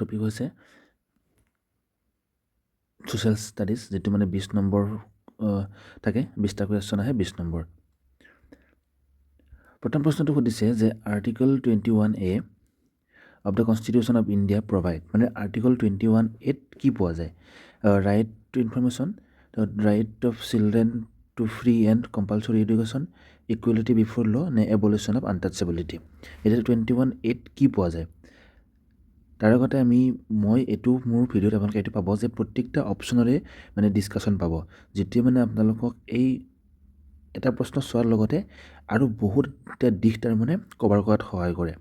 Topic হৈছে social studies, যেটো মানে 20 নম্বৰ থাকে, 20টা কুৱেশ্যন আহে 20 নম্বৰ। প্ৰথম প্ৰশ্নটো সুধিছে যে article 21A of the constitution of India provide, মানে আৰ্টিকল 21A কি পোৱা যায়? Right to information, right of children to free and compulsory education, equality before law, নে এবলিউশ্যন অফ আনটাচেবিলিটি। এতিয়া 21A কি পোৱা যায়? তাৰ আগতে মই এইটো মোৰ ভিডিঅ'ত আপোনালোকে এইটো পাব যে প্ৰত্যেকটা অপশ্যনৰে মানে ডিছকাশ্যন পাব, যিটোৱে মানে আপোনালোকক এই এটা প্ৰশ্ন চোৱাৰ লগতে আৰু বহুতটা দিশ তাৰমানে কভাৰ কৰাত সহায় কৰে।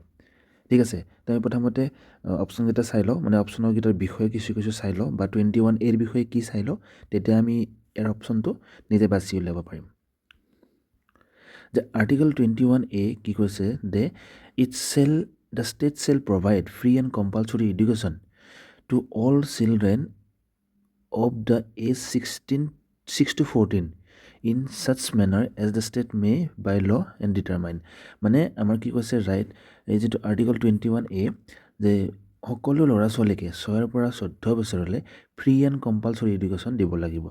ঠিক আছে, তো আমি প্ৰথমতে অপশ্যনকেইটা চাই লওঁ, মানে অপশ্যনকেইটাৰ বিষয়ে কিছু চাই লওঁ, বা 21A বিষয়ে কি চাই লওঁ, তেতিয়া আমি ইয়াৰ অপশ্যনটো নিজে বাছি উলিয়াব পাৰিম। যে আৰ্টিকল 21A কি কৈছে, যে the state shall provide free and compulsory education to all children of the age 6 to 14 in such manner as the state may by law and determine। মানে আমাৰ কি কৈছে, ৰাইট, এই যিটো আৰ্টিকল 21A, যে সকলো ল'ৰা ছোৱালীকে 6ৰ পৰা 14 বছৰলৈ ফ্ৰী এণ্ড কম্পালচৰি এডুকেশ্যন দিব লাগিব,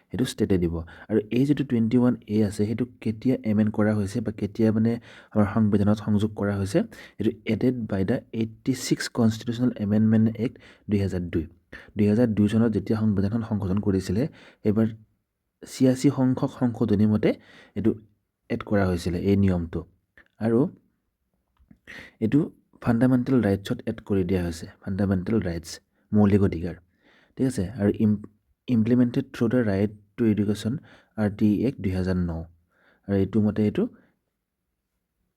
সেইটো ষ্টেটে দিব। আৰু এই যিটো 21A আছে, সেইটো কেতিয়া এমেণ্ড কৰা হৈছে বা কেতিয়া মানে আমাৰ সংবিধানত সংযোগ কৰা হৈছে, এইটো added by the 86 constitutional amendment act 2002 চনত যেতিয়া সংবিধানখন সংশোধন কৰিছিলে, এইবাৰ 86 সংখ্যক সংশোধনী মতে এইটো এড কৰা হৈছিলে এই নিয়মটো, আৰু এইটো ফাণ্ডামেণ্টেল ৰাইটছত এড কৰি দিয়া হৈছে, ফাণ্ডামেণ্টেল ৰাইটছ, মৌলিক অধিকাৰ। ঠিক আছে, আৰু implemented through the right to education RTE act 2009, আৰু এইটো মতে এইটো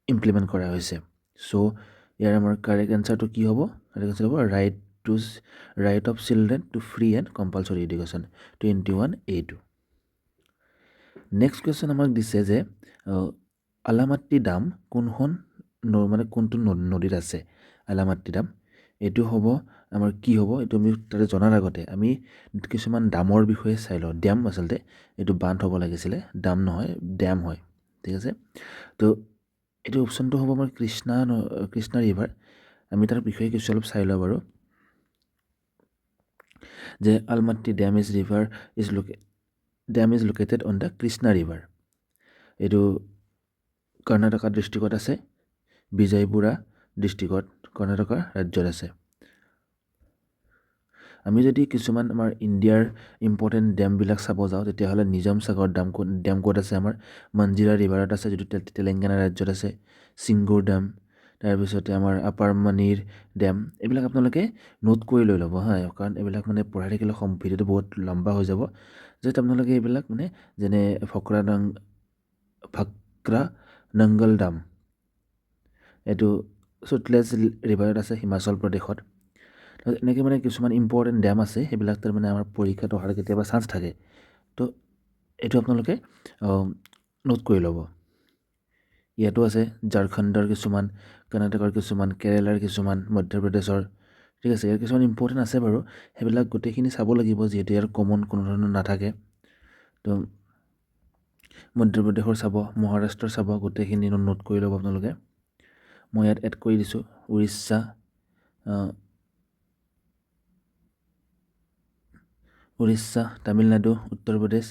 ইমপ্লিমেণ্ট কৰা হৈছে। চ' ইয়াৰ আমাৰ কাৰেক্ট এনচাৰটো কি হ'ব? কাৰেক্ট এনচাৰ হ'ব right of children to free and compulsory education, 21A। Next question আমাক দিছে যে আলামাট্টি ডাম কোনখন মানে কোনটো নদীত আছে? আলামাট্টি ডাম, এইটো হ'ব আমাৰ কি হ'ব, এইটো আমি তাতে জনাৰ আগতে আমি কিছুমান ডামৰ বিষয়ে চাই লওঁ। ডেম আচলতে এইটো বান্ধ হ'ব লাগিছিলে, ডাম নহয়, ডেম হয়। ঠিক আছে, তো এইটো অপশ্যনটো হ'ব আমাৰ কৃষ্ণা ৰিভাৰ। আমি তাৰ বিষয়ে কিছু অলপ চাই লওঁ বাৰু, যে Almatti dam is located on the Krishna river. এইটো কৰ্ণাটকা ডিষ্ট্ৰিক্টত আছে, বিজয়পুৰা ডিষ্ট্ৰিক্টত কৰ্ণাটকা ৰাজ্যত আছে। আমি যদি কিছুমান আমাৰ ইণ্ডিয়াৰ ইম্পৰ্টেণ্ট ডেমবিলাক চাব যাওঁ, তেতিয়াহ'লে নিজাম সাগৰ ডেম ক'ত আছে? আমাৰ মঞ্জিৰা ৰিভাৰত আছে, যিটো তেলেংগানা ৰাজ্যত আছে। চিংগুৰ ডেম, তাৰপিছতে আমাৰ আপাৰ মানিৰ ডেম, এইবিলাক আপোনালোকে নোট কৰি লৈ ল'ব হা, কাৰণ এইবিলাক মানে পঢ়াই থাকিলে ভিডিঅ'টো বহুত লম্বা হৈ যাব। যাতে আপোনালোকে এইবিলাক মানে যেনে ভাক্ৰা নংগল ডাম, এইটো সুতলেজ ৰিভাৰত আছে হিমাচল প্ৰদেশত। এনেকৈ মানে কিছুমান ইম্পৰ্টেণ্ট ডেম আছে, সেইবিলাক তাৰমানে আমাৰ পৰীক্ষাত অহাৰ কেতিয়াবা চান্স থাকে, তো এইটো আপোনালোকে নোট কৰি ল'ব। ইয়াতো আছে ঝাৰখণ্ডৰ কিছুমান, কৰ্ণাটকৰ কিছুমান, কেৰেলাৰ কিছুমান, মধ্যপ্ৰদেশৰ। ঠিক আছে, ইয়াৰ কিছুমান ইম্পৰ্টেণ্ট আছে বাৰু, সেইবিলাক গোটেইখিনি চাব লাগিব, যিহেতু ইয়াৰ কমন কোনো ধৰণৰ নাথাকে। তো মধ্যপ্ৰদেশৰ চাব, মহাৰাষ্ট্ৰৰ চাব, গোটেইখিনি নোট কৰি ল'ব আপোনালোকে। মই ইয়াত এড কৰি দিছোঁ উৰিষ্যা, তামিলনাডু, উত্তৰ প্ৰদেশ।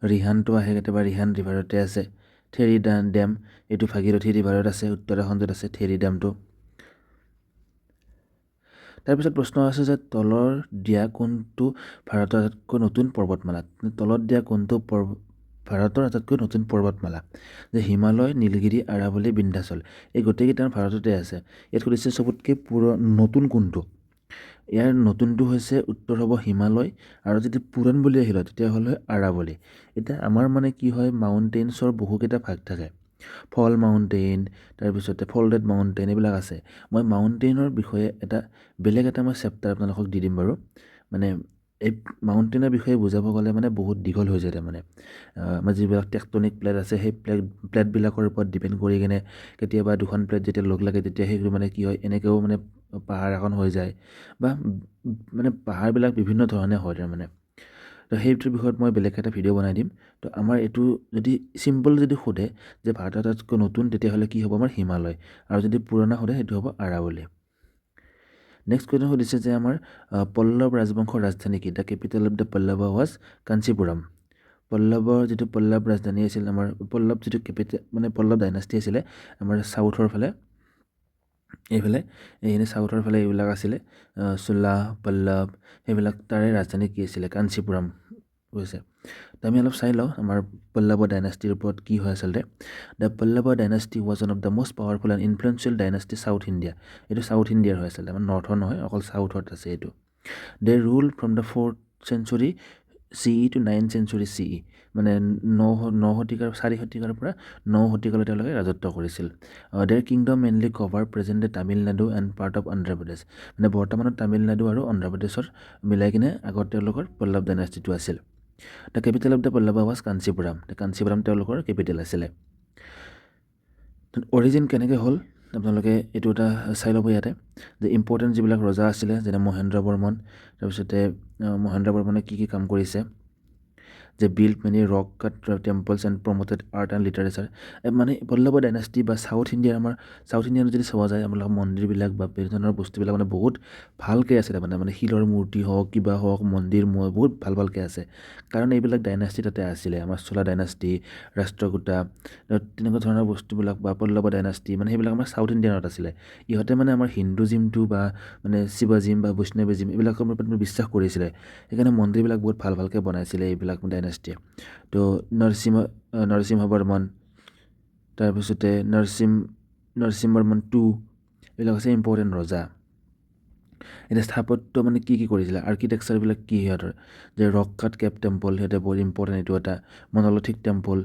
ৰিহানটো আহে কেতিয়াবা, ৰিহান ৰিভাৰতে আছে। থেৰী ডেম, এইটো ভাগীৰথী ৰিভাৰত আছে, উত্তৰাখণ্ডত আছে থেৰী ডেমটো। তাৰপিছত প্ৰশ্ন আছে যে তলৰ দিয়া কোনটো ভাৰতৰ আটাইতকৈ নতুন পৰ্বতমালা? তলত দিয়া কোনটো ভাৰতৰ আটাইতকৈ নতুন পৰ্বতমালা? যে হিমালয়, নীলগিৰি, আৰাৱলী, বিন্ধ্যাচল, এই গোটেইকেইটা ভাৰততে আছে। ইয়াত সুধিছে চবতকৈ নতুন কোনটো? ইয়াৰ নতুনটো হৈছে উত্তৰ হ'ব হিমালয়, আৰু যদি পুৰণ বুলি আহিলে তেতিয়াহ'লে আৰাৱলী। এতিয়া আমাৰ মানে কি হয়, মাউণ্টেইনছৰ বহুকেইটা ভাগ থাকে, ফল মাউণ্টেইন, তাৰপিছতে ফল্ডেড মাউণ্টেইন, এইবিলাক আছে। মই মাউণ্টেইনৰ বিষয়ে বেলেগ এটা মই চেপ্টাৰ আপোনালোকক দি দিম বাৰু। মানে এই মাউণ্টেইনৰ বিষয়ে বুজাব গ'লে মানে বহুত দীঘল হৈ যায়। তাৰমানে আমাৰ যিবিলাক টেকটনিক প্লেট আছে, সেই প্লেটবিলাকৰ ওপৰত ডিপেণ্ড কৰি কিনে কেতিয়াবা দুখন প্লেট যেতিয়া লগ লাগে, তেতিয়া সেইটো মানে কি হয়, এনেকৈও মানে পাহাৰ এখন হৈ যায়, বা মানে পাহাৰবিলাক বিভিন্ন ধৰণে হয় তাৰমানে। তো সেইটোৰ বিষয়ত মই বেলেগ এটা ভিডিঅ' বনাই দিম। তো আমাৰ এইটো যদি চিম্পল যদি সোধে যে ভাৰতৰ আটাইতকৈ নতুন, তেতিয়াহ'লে কি হ'ব? আমাৰ হিমালয়। আৰু যদি পুৰণা সোধে সেইটো হ'ব আৰাৱলী। নেক্সট কুৱেশ্যন সুধিছে যে আমাৰ পল্লৱ ৰাজবংশৰ ৰাজধানী কি? The capital of the Pallava was Kanchipuram. পল্লৱৰ যিটো পল্লৱ ৰাজধানী আছিল, আমাৰ পল্লৱ যিটো কেপিটেল মানে পল্লৱ ডাইনাষ্টি আছিলে আমাৰ চাউথৰ ফালে, এইফালে এইখিনি চাউথৰ ফালে এইবিলাক আছিলে চোলা পল্লৱ, সেইবিলাক তাৰে ৰাজধানী কি আছিলে? কাঞ্চীপুৰম হৈছে। তো আমি অলপ চাই লওঁ আমাৰ পল্লৱ ডাইনাষ্টিৰ ওপৰত কি হয় আচলতে। The Pallava dynasty was one of the most powerful and influential dynasty south India. এইটো চাউথ ইণ্ডিয়াৰ হয় আচলতে, আমাৰ নৰ্থৰ নহয়, অকল চাউথত আছে এইটো। They rule from the 4th century CE to 9th century CE, মানে 9 শতিকাৰ 4 শতিকাৰ পৰা 9 শতিকালৈ তেওঁলোকে ৰাজত্ব কৰিছিল। দেৰ kingdom mainly cover present day Tamil Nadu and part of Andhra Pradesh, মানে বৰ্তমানত তামিলনাডু আৰু অন্ধ্ৰপ্ৰদেশৰ মিলাই কিনে আগত তেওঁলোকৰ পল্লৱ ডাইনাষ্টিটো আছিল। The capital of the Pallava was Kanchipuram. Kanchipuram তেওঁলোকৰ কেপিটেল আছিলে। অৰিজিন কেনেকৈ হ'ল আপোনালোকে এইটো এটা চাই ল'ব ইয়াতে, যে ইম্পৰ্টেণ্ট যিবিলাক ৰজা আছিলে যেনে মহেন্দ্ৰ বৰ্মন, তাৰপিছতে মহেন্দ্ৰ বৰ্মনে কি কাম কৰিছে, যে build many rock cut temples and promoted art and literature. মানে পল্লৱ ডাইনাষ্টি বা চাউথ ইণ্ডিয়াৰ আমাৰ চাউথ ইণ্ডিয়াত যদি চোৱা যায় আমাৰ মন্দিৰবিলাক বা বিভিন্ন ধৰণৰ বস্তুবিলাক মানে বহুত ভালকৈ আছে, মানে শিলৰ মূৰ্তি হওক কিবা হওক মন্দিৰ বহুত ভালকৈ আছে, কাৰণ এইবিলাক ডাইনাষ্টি তাতে আছিলে। আমাৰ চোলা ডাইনাষ্টি, ৰাষ্ট্ৰকূটা, তেনেকুৱা ধৰণৰ বস্তুবিলাক বা পল্লৱ ডাইনাষ্টি, মানে সেইবিলাক আমাৰ চাউথ ইণ্ডিয়ানত আছিলে। ইহঁতে মানে আমাৰ হিন্দুজিমটো বা মানে শিৱাজিম বা বৈষ্ণৱজিম এইবিলাকৰ ওপৰত বিশ্বাস কৰিছিলে, সেইকাৰণে মন্দিৰবিলাক বহুত ভালকৈ বনাইছিলে এইবিলাক ডাইনাষ্টিয়ে। তো নৰসিংহ বৰ্মন, তাৰপিছতে নৰসিংহ বৰ্মন 2, এইবিলাক হৈছে ইম্পৰ্টেণ্ট ৰজা। এতিয়া স্থাপত্য মানে কি কৰিছিলে, আৰ্কিটেকচাৰবিলাক কি সিহঁতৰ, যে ৰক কাট কেপ টেম্পল, সিহঁতে বহুত ইম্পৰ্টেণ্ট, এইটো এটা মনলিথিক টেম্পল।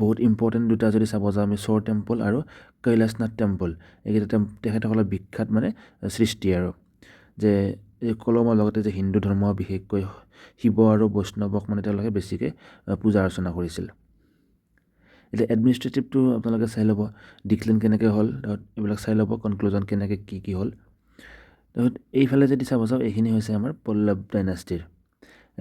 বহুত ইম্পৰ্টেণ্ট দুটা যদি চাব যাওঁ আমি, শোৰ টেম্পল আৰু কৈলাশনাথ টেম্পল, এইকেইটা তেখেতসকলৰ বিখ্যাত মানে সৃষ্টি আৰু, যে এই কলমৰ লগতে যে হিন্দু ধৰ্ম বিশেষকৈ শিৱ আৰু বৈষ্ণৱক মানে তেওঁলোকে বেছিকৈ পূজা অৰ্চনা কৰিছিল। এতিয়া এডমিনিষ্ট্ৰেটিভটো আপোনালোকে চাই ল'ব, ডিক্লাইন কেনেকৈ হ'ল, এইবিলাক চাই ল'ব, কনক্লুজন কেনেকৈ কি হ'ল। তাৰপিছত এইফালে যদি চাব যাওঁ, এইখিনি হৈছে আমাৰ পল্লৱ ডাইনাষ্টিৰ।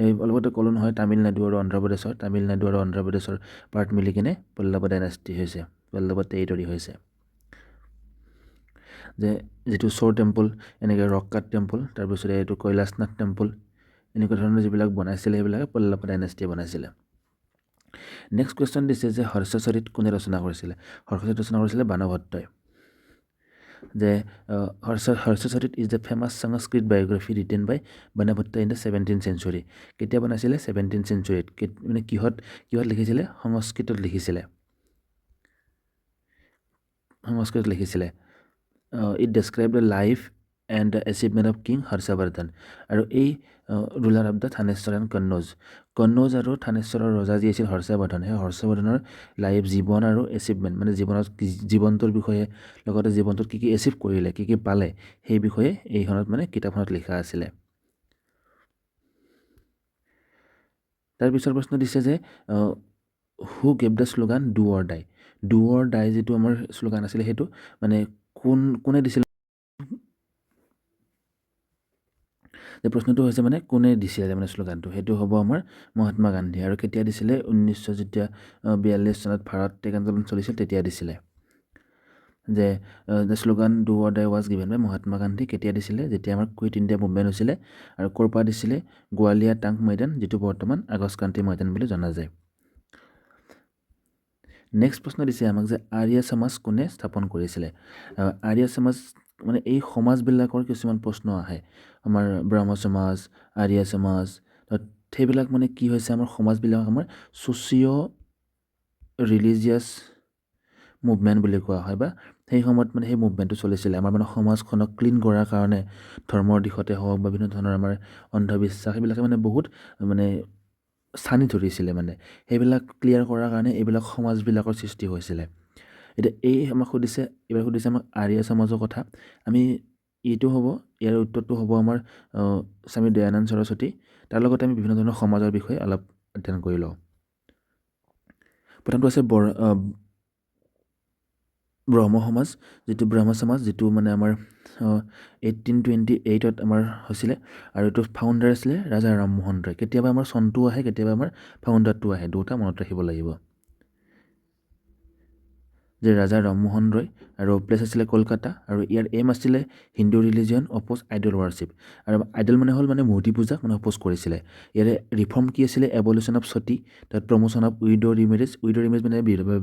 এই অলপতে ক'লো নহয় তামিলনাডু আৰু অন্ধ্ৰপ্ৰদেশৰ পাৰ্ট মিলি কিনে পল্লৱ ডাইনাষ্টি হৈছে, পল্লৱ টেৰিটৰি হৈছে। যে যিটো শোৰ টেম্পল, এনেকৈ ৰক কাট টেম্পল, তাৰপিছতে এইটো কৈলাশনাথ টেম্পল, এনেকুৱা ধৰণৰ যিবিলাক বনাইছিলে সেইবিলাকে পল্লৱ ডাইনাষ্টিয়ে বনাইছিলে। নেক্সট কুৱেশ্যন দিছে যে হৰ্ষচৰিত কোনে ৰচনা কৰিছিলে? হৰ্ষচৰিত ৰচনা কৰিছিলে বাণভট্টই। যে Harshacharita is the famous Sanskrit biography written by Banabhatta in the 17th century। কেতিয়া বনাইছিলে? 17th century। মানে কিহত লিখিছিলে? সংস্কৃতত লিখিছিলে। It describe the life and the achievement of king Harshavardhan. আৰু এই ruler of the Thanesar and Kannauj আৰু থানেশ্বৰৰ ৰজা যি আছিল হৰ্ষবৰ্ধন, সেই হৰ্ষবৰ্ধনৰ লাইফ, জীৱন আৰু এচিভমেণ্ট, মানে জীৱনটোৰ বিষয়ে, লগতে জীৱনটোত কি এচিভ কৰিলে, কি পালে, সেই বিষয়ে এইখনত মানে কিতাপখনত লিখা আছিলে। তাৰ পিছৰ প্ৰশ্ন দিছে যে who gave the slogan do or die. Do or die যিটো আমাৰ শ্লোগান আছিলে সেইটো মানে কোনে দিছিলে? যে প্ৰশ্নটো হৈছে মানে কোনে দিছিলে মানে শ্লোগানটো, সেইটো হ'ব আমাৰ মহাত্মা গান্ধী। আৰু কেতিয়া দিছিলে? 1942 চনত ভাৰত ত্যাগ আন্দোলন চলিছিল তেতিয়া দিছিলে। যে the slogan do or die was given by Mahatma Gandhi. কেতিয়া দিছিলে? যেতিয়া আমাৰ কুইট ইণ্ডিয়া মুভমেণ্ট হৈছিলে। আৰু ক'ৰ পৰা দিছিলে? গোৱালিয়া টাংক ময়দান, যিটো বৰ্তমান আগষ্ট ক্ৰান্তি ময়দান বুলি জনা যায়। নেক্সট প্ৰশ্ন দিছে আমাক যে আৰ্য সমাজ কোনে স্থাপন কৰিছিলে? আৰ্য সমাজ মানে এই সমাজবিলাকৰ কিছুমান প্ৰশ্ন আহে, আমাৰ ব্ৰহ্ম সমাজ, আৰ্য সমাজ, সেইবিলাক মানে কি হৈছে আমাৰ সমাজবিলাক আমাৰ ছ'চিঅ' ৰিলিজিয়াছ মুভমেণ্ট বুলি কোৱা হয়, বা সেই সময়ত মানে সেই মুভমেণ্টটো চলিছিলে আমাৰ মানে সমাজখনক ক্লিন কৰাৰ কাৰণে, ধৰ্মৰ দিশতে হওক বা বিভিন্ন ধৰণৰ আমাৰ অন্ধবিশ্বাস, সেইবিলাকে মানে বহুত মানে স্থানি ধৰিছিলে, মানে সেইবিলাক ক্লিয়াৰ কৰাৰ কাৰণে এইবিলাক সমাজবিলাকৰ সৃষ্টি হৈছিলে। এতিয়া এইবাৰ সুধিছে আমাক আৰ্য সমাজৰ কথা। আমি এইটো হ'ব, ইয়াৰ উত্তৰটো হ'ব আমাৰ স্বামী দয়ানন্দ সৰস্বতী। তাৰ লগতে আমি বিভিন্ন ধৰণৰ সমাজৰ বিষয়ে অলপ অধ্যয়ন কৰি লওঁ। প্ৰথমটো আছে ব্ৰহ্ম সমাজ, যিটো মানে আমাৰ 1828 আমাৰ হৈছিলে। আৰু এইটো ফাউণ্ডাৰ আছিলে ৰাজা ৰামমোহন ৰয়। কেতিয়াবা আমাৰ চনটো আহে, কেতিয়াবা আমাৰ ফাউণ্ডাৰটো আহে, দুটা মনত ৰাখিব লাগিব। যে ৰাজা ৰামমোহন ৰয় আৰু প্লেচ আছিলে কলকাতা আৰু ইয়াৰ এম আছিলে Hindu religion opposed idol warship আৰু আইডল মানে হ'ল মানে মূৰ্তি পূজাক মানে অপ'জ কৰিছিলে ইয়াৰে ৰিফৰ্ম কি আছিলে এবলিউশ্যন অফ সতী তাত প্ৰমোশ্যন অফ উইড' ৰিমেৰেজ মানে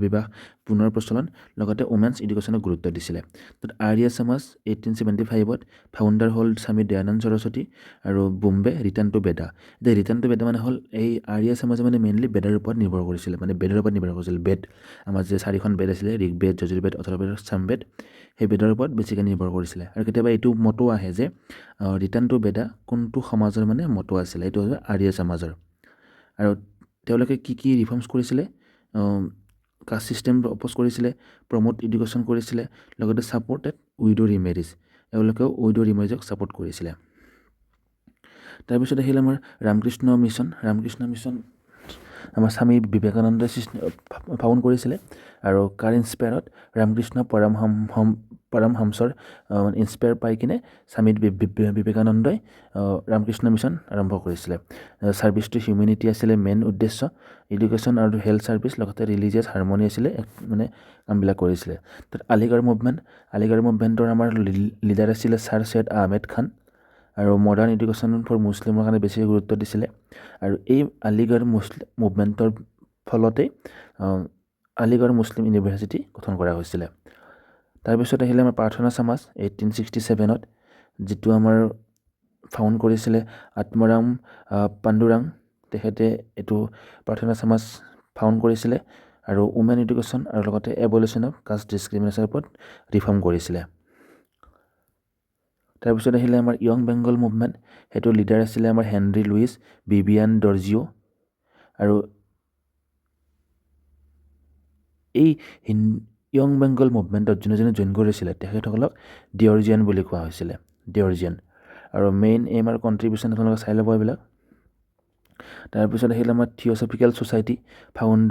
বিবাহ পুনৰ প্ৰচলন লগতে ওমেন্স এডুকেশ্যনক গুৰুত্ব দিছিলে তাত আৰ্য সমাজ 1875ত ফাউণ্ডাৰ হ'ল স্বামী দয়ানন্দ সৰস্বতী আৰু Bombay return to Vedha return to বেদা মানে হ'ল এই আৰ্য সমাজে মানে মেইনলি বেদৰ ওপৰত নিৰ্ভৰ কৰিছিলে মানে বেদৰ ওপৰত নিৰ্ভৰ কৰিছিল বেদ আমাৰ যে 4খন বেদ আছিলে ঋগ্বেদ যজুৰ্বেদ অথৰ্ববেদ সামবেদ সেই বেদৰ ওপৰত বেছিকৈ নিৰ্ভৰ কৰিছিলে আৰু কেতিয়াবা এইটো মতো আহে যে ৰিটাৰ্ণ টু বেদা কোনটো সমাজৰ মানে মতো আছিলে এইটো হৈছে আৰ্য সমাজৰ আৰু তেওঁলোকে কি ৰিফৰ্মছ কৰিছিলে কাষ্ট ছিষ্টেম অপ'জ কৰিছিলে প্ৰমোট এডুকেশ্যন কৰিছিলে লগতে ছাপৰ্টেড উইড' ৰিমেৰিজ এওঁলোকেও উইড' ৰিমেৰিজক ছাপৰ্ট কৰিছিলে তাৰপিছত আহিল আমাৰ ৰামকৃষ্ণ মিছন আমাৰ স্বামী বিবেকানন্দই ফাউণ্ড কৰিছিলে আৰু কাৰ ইনস্পায়াৰত ৰামকৃষ্ণ পৰমহংসৰ ইনস্পায়াৰ পাই কিনে স্বামী বিবেকানন্দই ৰামকৃষ্ণ মিছন আৰম্ভ কৰিছিলে ছাৰ্ভিচ টু হিউমেনিটি আছিলে মেইন উদ্দেশ্য এডুকেশ্যন আৰু হেল্থ ছাৰ্ভিচ লগতে ৰিলিজিয়াছ হাৰমনি আছিলে মানে কামবিলাক কৰিছিলে তাত আলিগড় মুভমেণ্টৰ আমাৰ লিডাৰ আছিলে ছাৰ সৈয়দ আহমেদ খান আৰু মডাৰ্ণ এডুকেশ্যন ফৰ মুছলিমৰ কাৰণে বেছি গুৰুত্ব দিছিলে আৰু এই আলিগড় মুভমেণ্টৰ ফলতেই আলিগড় মুছলিম ইউনিভাৰ্চিটি গঠন কৰা হৈছিলে তাৰপিছত আহিলে আমাৰ প্ৰাৰ্থনা সমাজ 1867ত যিটো আমাৰ ফাউণ্ড কৰিছিলে আত্মাৰাম পাণ্ডুৰাং তেখেতে এইটো প্ৰাৰ্থনা সমাজ ফাউণ্ড কৰিছিলে আৰু উমেন এডুকেশ্যন আৰু লগতে এবলিউশ্যন অফ কাষ্ট ডিছক্ৰিমিনেশ্যনৰ ওপৰত ৰিফৰ্ম কৰিছিলে তাৰপিছত আহিলে আমাৰ য়ং বেংগল মুভমেণ্ট সেইটো লিডাৰ আছিলে আমাৰ হেনৰি লুইচ বিবিয়ান ডৰ্জিঅ' আৰু এই য়ং বেংগল মুভমেণ্টত যোনে জইন কৰিছিলে তেখেতসকলক ডিঅ'ৰজিয়ান বুলি কোৱা হৈছিলে ডিঅ'ৰজিয়ান আৰু মেইন এইম আৰু কণ্ট্ৰিবিউশ্যন আপোনালোকে চাই ল'ব এইবিলাক তাৰপিছত আহিলে আমাৰ থিঅ'চফিকেল ছ'চাইটি ফাউণ্ড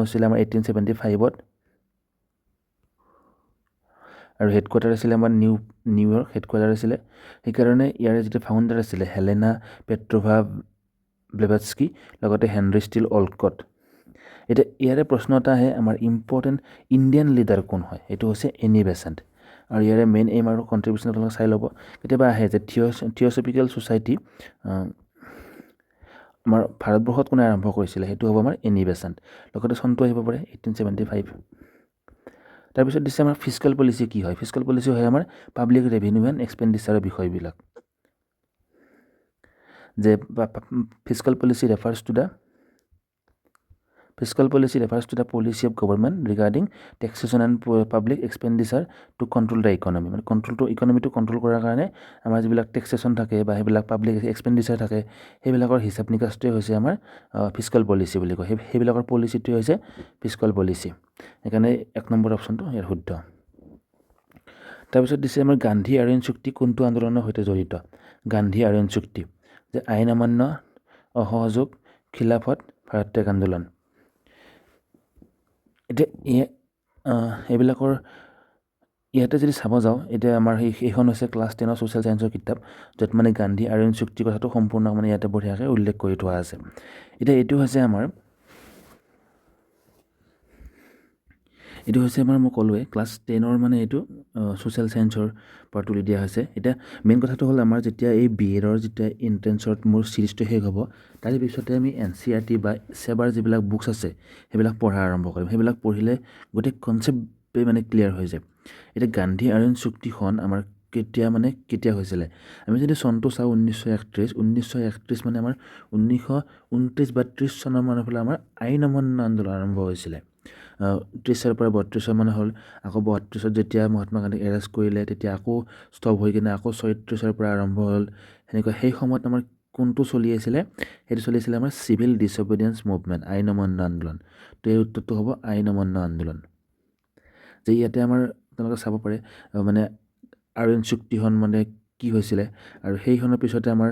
হৈছিলে আমাৰ 1875ত আৰু হেডকোৱাৰ্টাৰ আছিলে আমাৰ নিউয়ৰ্ক হেডকোৱাৰ্টাৰ আছিলে সেইকাৰণে ইয়াৰে যিটো ফাউণ্ডাৰ আছিলে হেলেনা পেট্ৰোভা ব্লেভাটস্কি লগতে হেনৰি ষ্টিল অলকট এতিয়া ইয়াৰে প্ৰশ্ন এটা আহে আমাৰ ইম্পৰ্টেণ্ট ইণ্ডিয়ান লিডাৰ কোন হয় এইটো হৈছে এনি বেচেণ্ট আৰু ইয়াৰে মেইন এইম আৰু কণ্ট্ৰিবিউশ্যন আপোনালোকে চাই ল'ব কেতিয়াবা আহে যে থিঅ'চফিকেল ছ'চাইটি আমাৰ ভাৰতবৰ্ষত কোনে আৰম্ভ কৰিছিলে সেইটো হ'ব আমাৰ এনি বেচেণ্ট লগতে চনটো আহিব পাৰে 1875 তাৰপিছত দিছে আমাৰ ফিস্কেল পলিচি কি হয় ফিস্কেল পলিচি হয় আমাৰ পাব্লিক ৰেভিনিউ এণ্ড এক্সপেণ্ডিচাৰৰ বিষয়বিলাক যে fiscal policy refers to the policy of government regarding taxation and public expenditure to control the economy মানে ইকনমিটো কণ্ট্ৰল কৰাৰ কাৰণে আমাৰ যিবিলাক টেক্সেশ্যন থাকে বা সেইবিলাক পাব্লিক এক্সপেণ্ডিচাৰ থাকে সেইবিলাকৰ হিচাপ নিকাচটোৱে হৈছে আমাৰ ফিস্কেল পলিচি বুলি কয় সেইবিলাকৰ পলিচিটোৱে হৈছে ফিস্কেল পলিচি সেইকাৰণে 1 নম্বৰ অপশ্যনটো ইয়াৰ শুদ্ধ তাৰপিছত দিছে আমাৰ গান্ধী আইৰণ চুক্তি কোনটো আন্দোলনৰ সৈতে জড়িত গান্ধী আইৰণ চুক্তি যে আইন অমান্য অসহযোগ খিলাফত ভাৰত ত্যাগ আন্দোলন এতিয়া এইবিলাকৰ ইয়াতে যদি চাব যাওঁ এতিয়া আমাৰ সেইখন হৈছে ক্লাছ 10ৰ ছ'চিয়েল ছায়েন্সৰ কিতাপ য'ত মানে গান্ধী আইৰণ চুক্তিৰ কথাটো সম্পূৰ্ণ মানে ইয়াতে বঢ়িয়াকৈ উল্লেখ কৰি থোৱা আছে এতিয়া এইটো হৈছে আমাৰ মই ক'লোৱে ক্লাছ 10ৰ মানে এইটো ছ'চিয়েল ছায়েন্সৰ পৰা তুলি দিয়া হৈছে এতিয়া মেইন কথাটো হ'ল আমাৰ যেতিয়া এই বি এডৰ যেতিয়া এণ্ট্ৰেঞ্চত মোৰ ছিৰিজটো শেষ হ'ব তাৰে পিছতে আমি NCERT বা চেবাৰ যিবিলাক বুকছ আছে সেইবিলাক পঢ়া আৰম্ভ কৰিম সেইবিলাক পঢ়িলে গোটেই কনচেপ্টে মানে ক্লিয়াৰ হৈ যায় এতিয়া গান্ধী আইৰণ চুক্তিখন আমাৰ কেতিয়া হৈছিলে আমি যদি চনটো চাওঁ 1931 মানে আমাৰ 1929 বা 30 চনৰ মানৰ ফালে আমাৰ আইন অমান্য আন্দোলন আৰম্ভ হৈছিলে 30ৰ পৰা 32 মানে হ'ল আকৌ 32ত যেতিয়া মহাত্মা গান্ধীক এৰেষ্ট কৰিলে তেতিয়া আকৌ ষ্টপ হৈ কিনে আকৌ 37ৰ পৰা আৰম্ভ হ'ল সেনেকুৱা সেই সময়ত আমাৰ কোনটো চলি আছিলে সেইটো চলিছিলে আমাৰ চিভিল ডিছঅবিডিয়েঞ্চ মুভমেণ্ট আইন অমান্য আন্দোলন তো এই উত্তৰটো হ'ব আইন অমান্য আন্দোলন যে ইয়াতে আমাৰ আপোনালোকে চাব পাৰে মানে আইৰণ চুক্তিখন মানে কি হৈছিলে আৰু সেইখনৰ পিছতে আমাৰ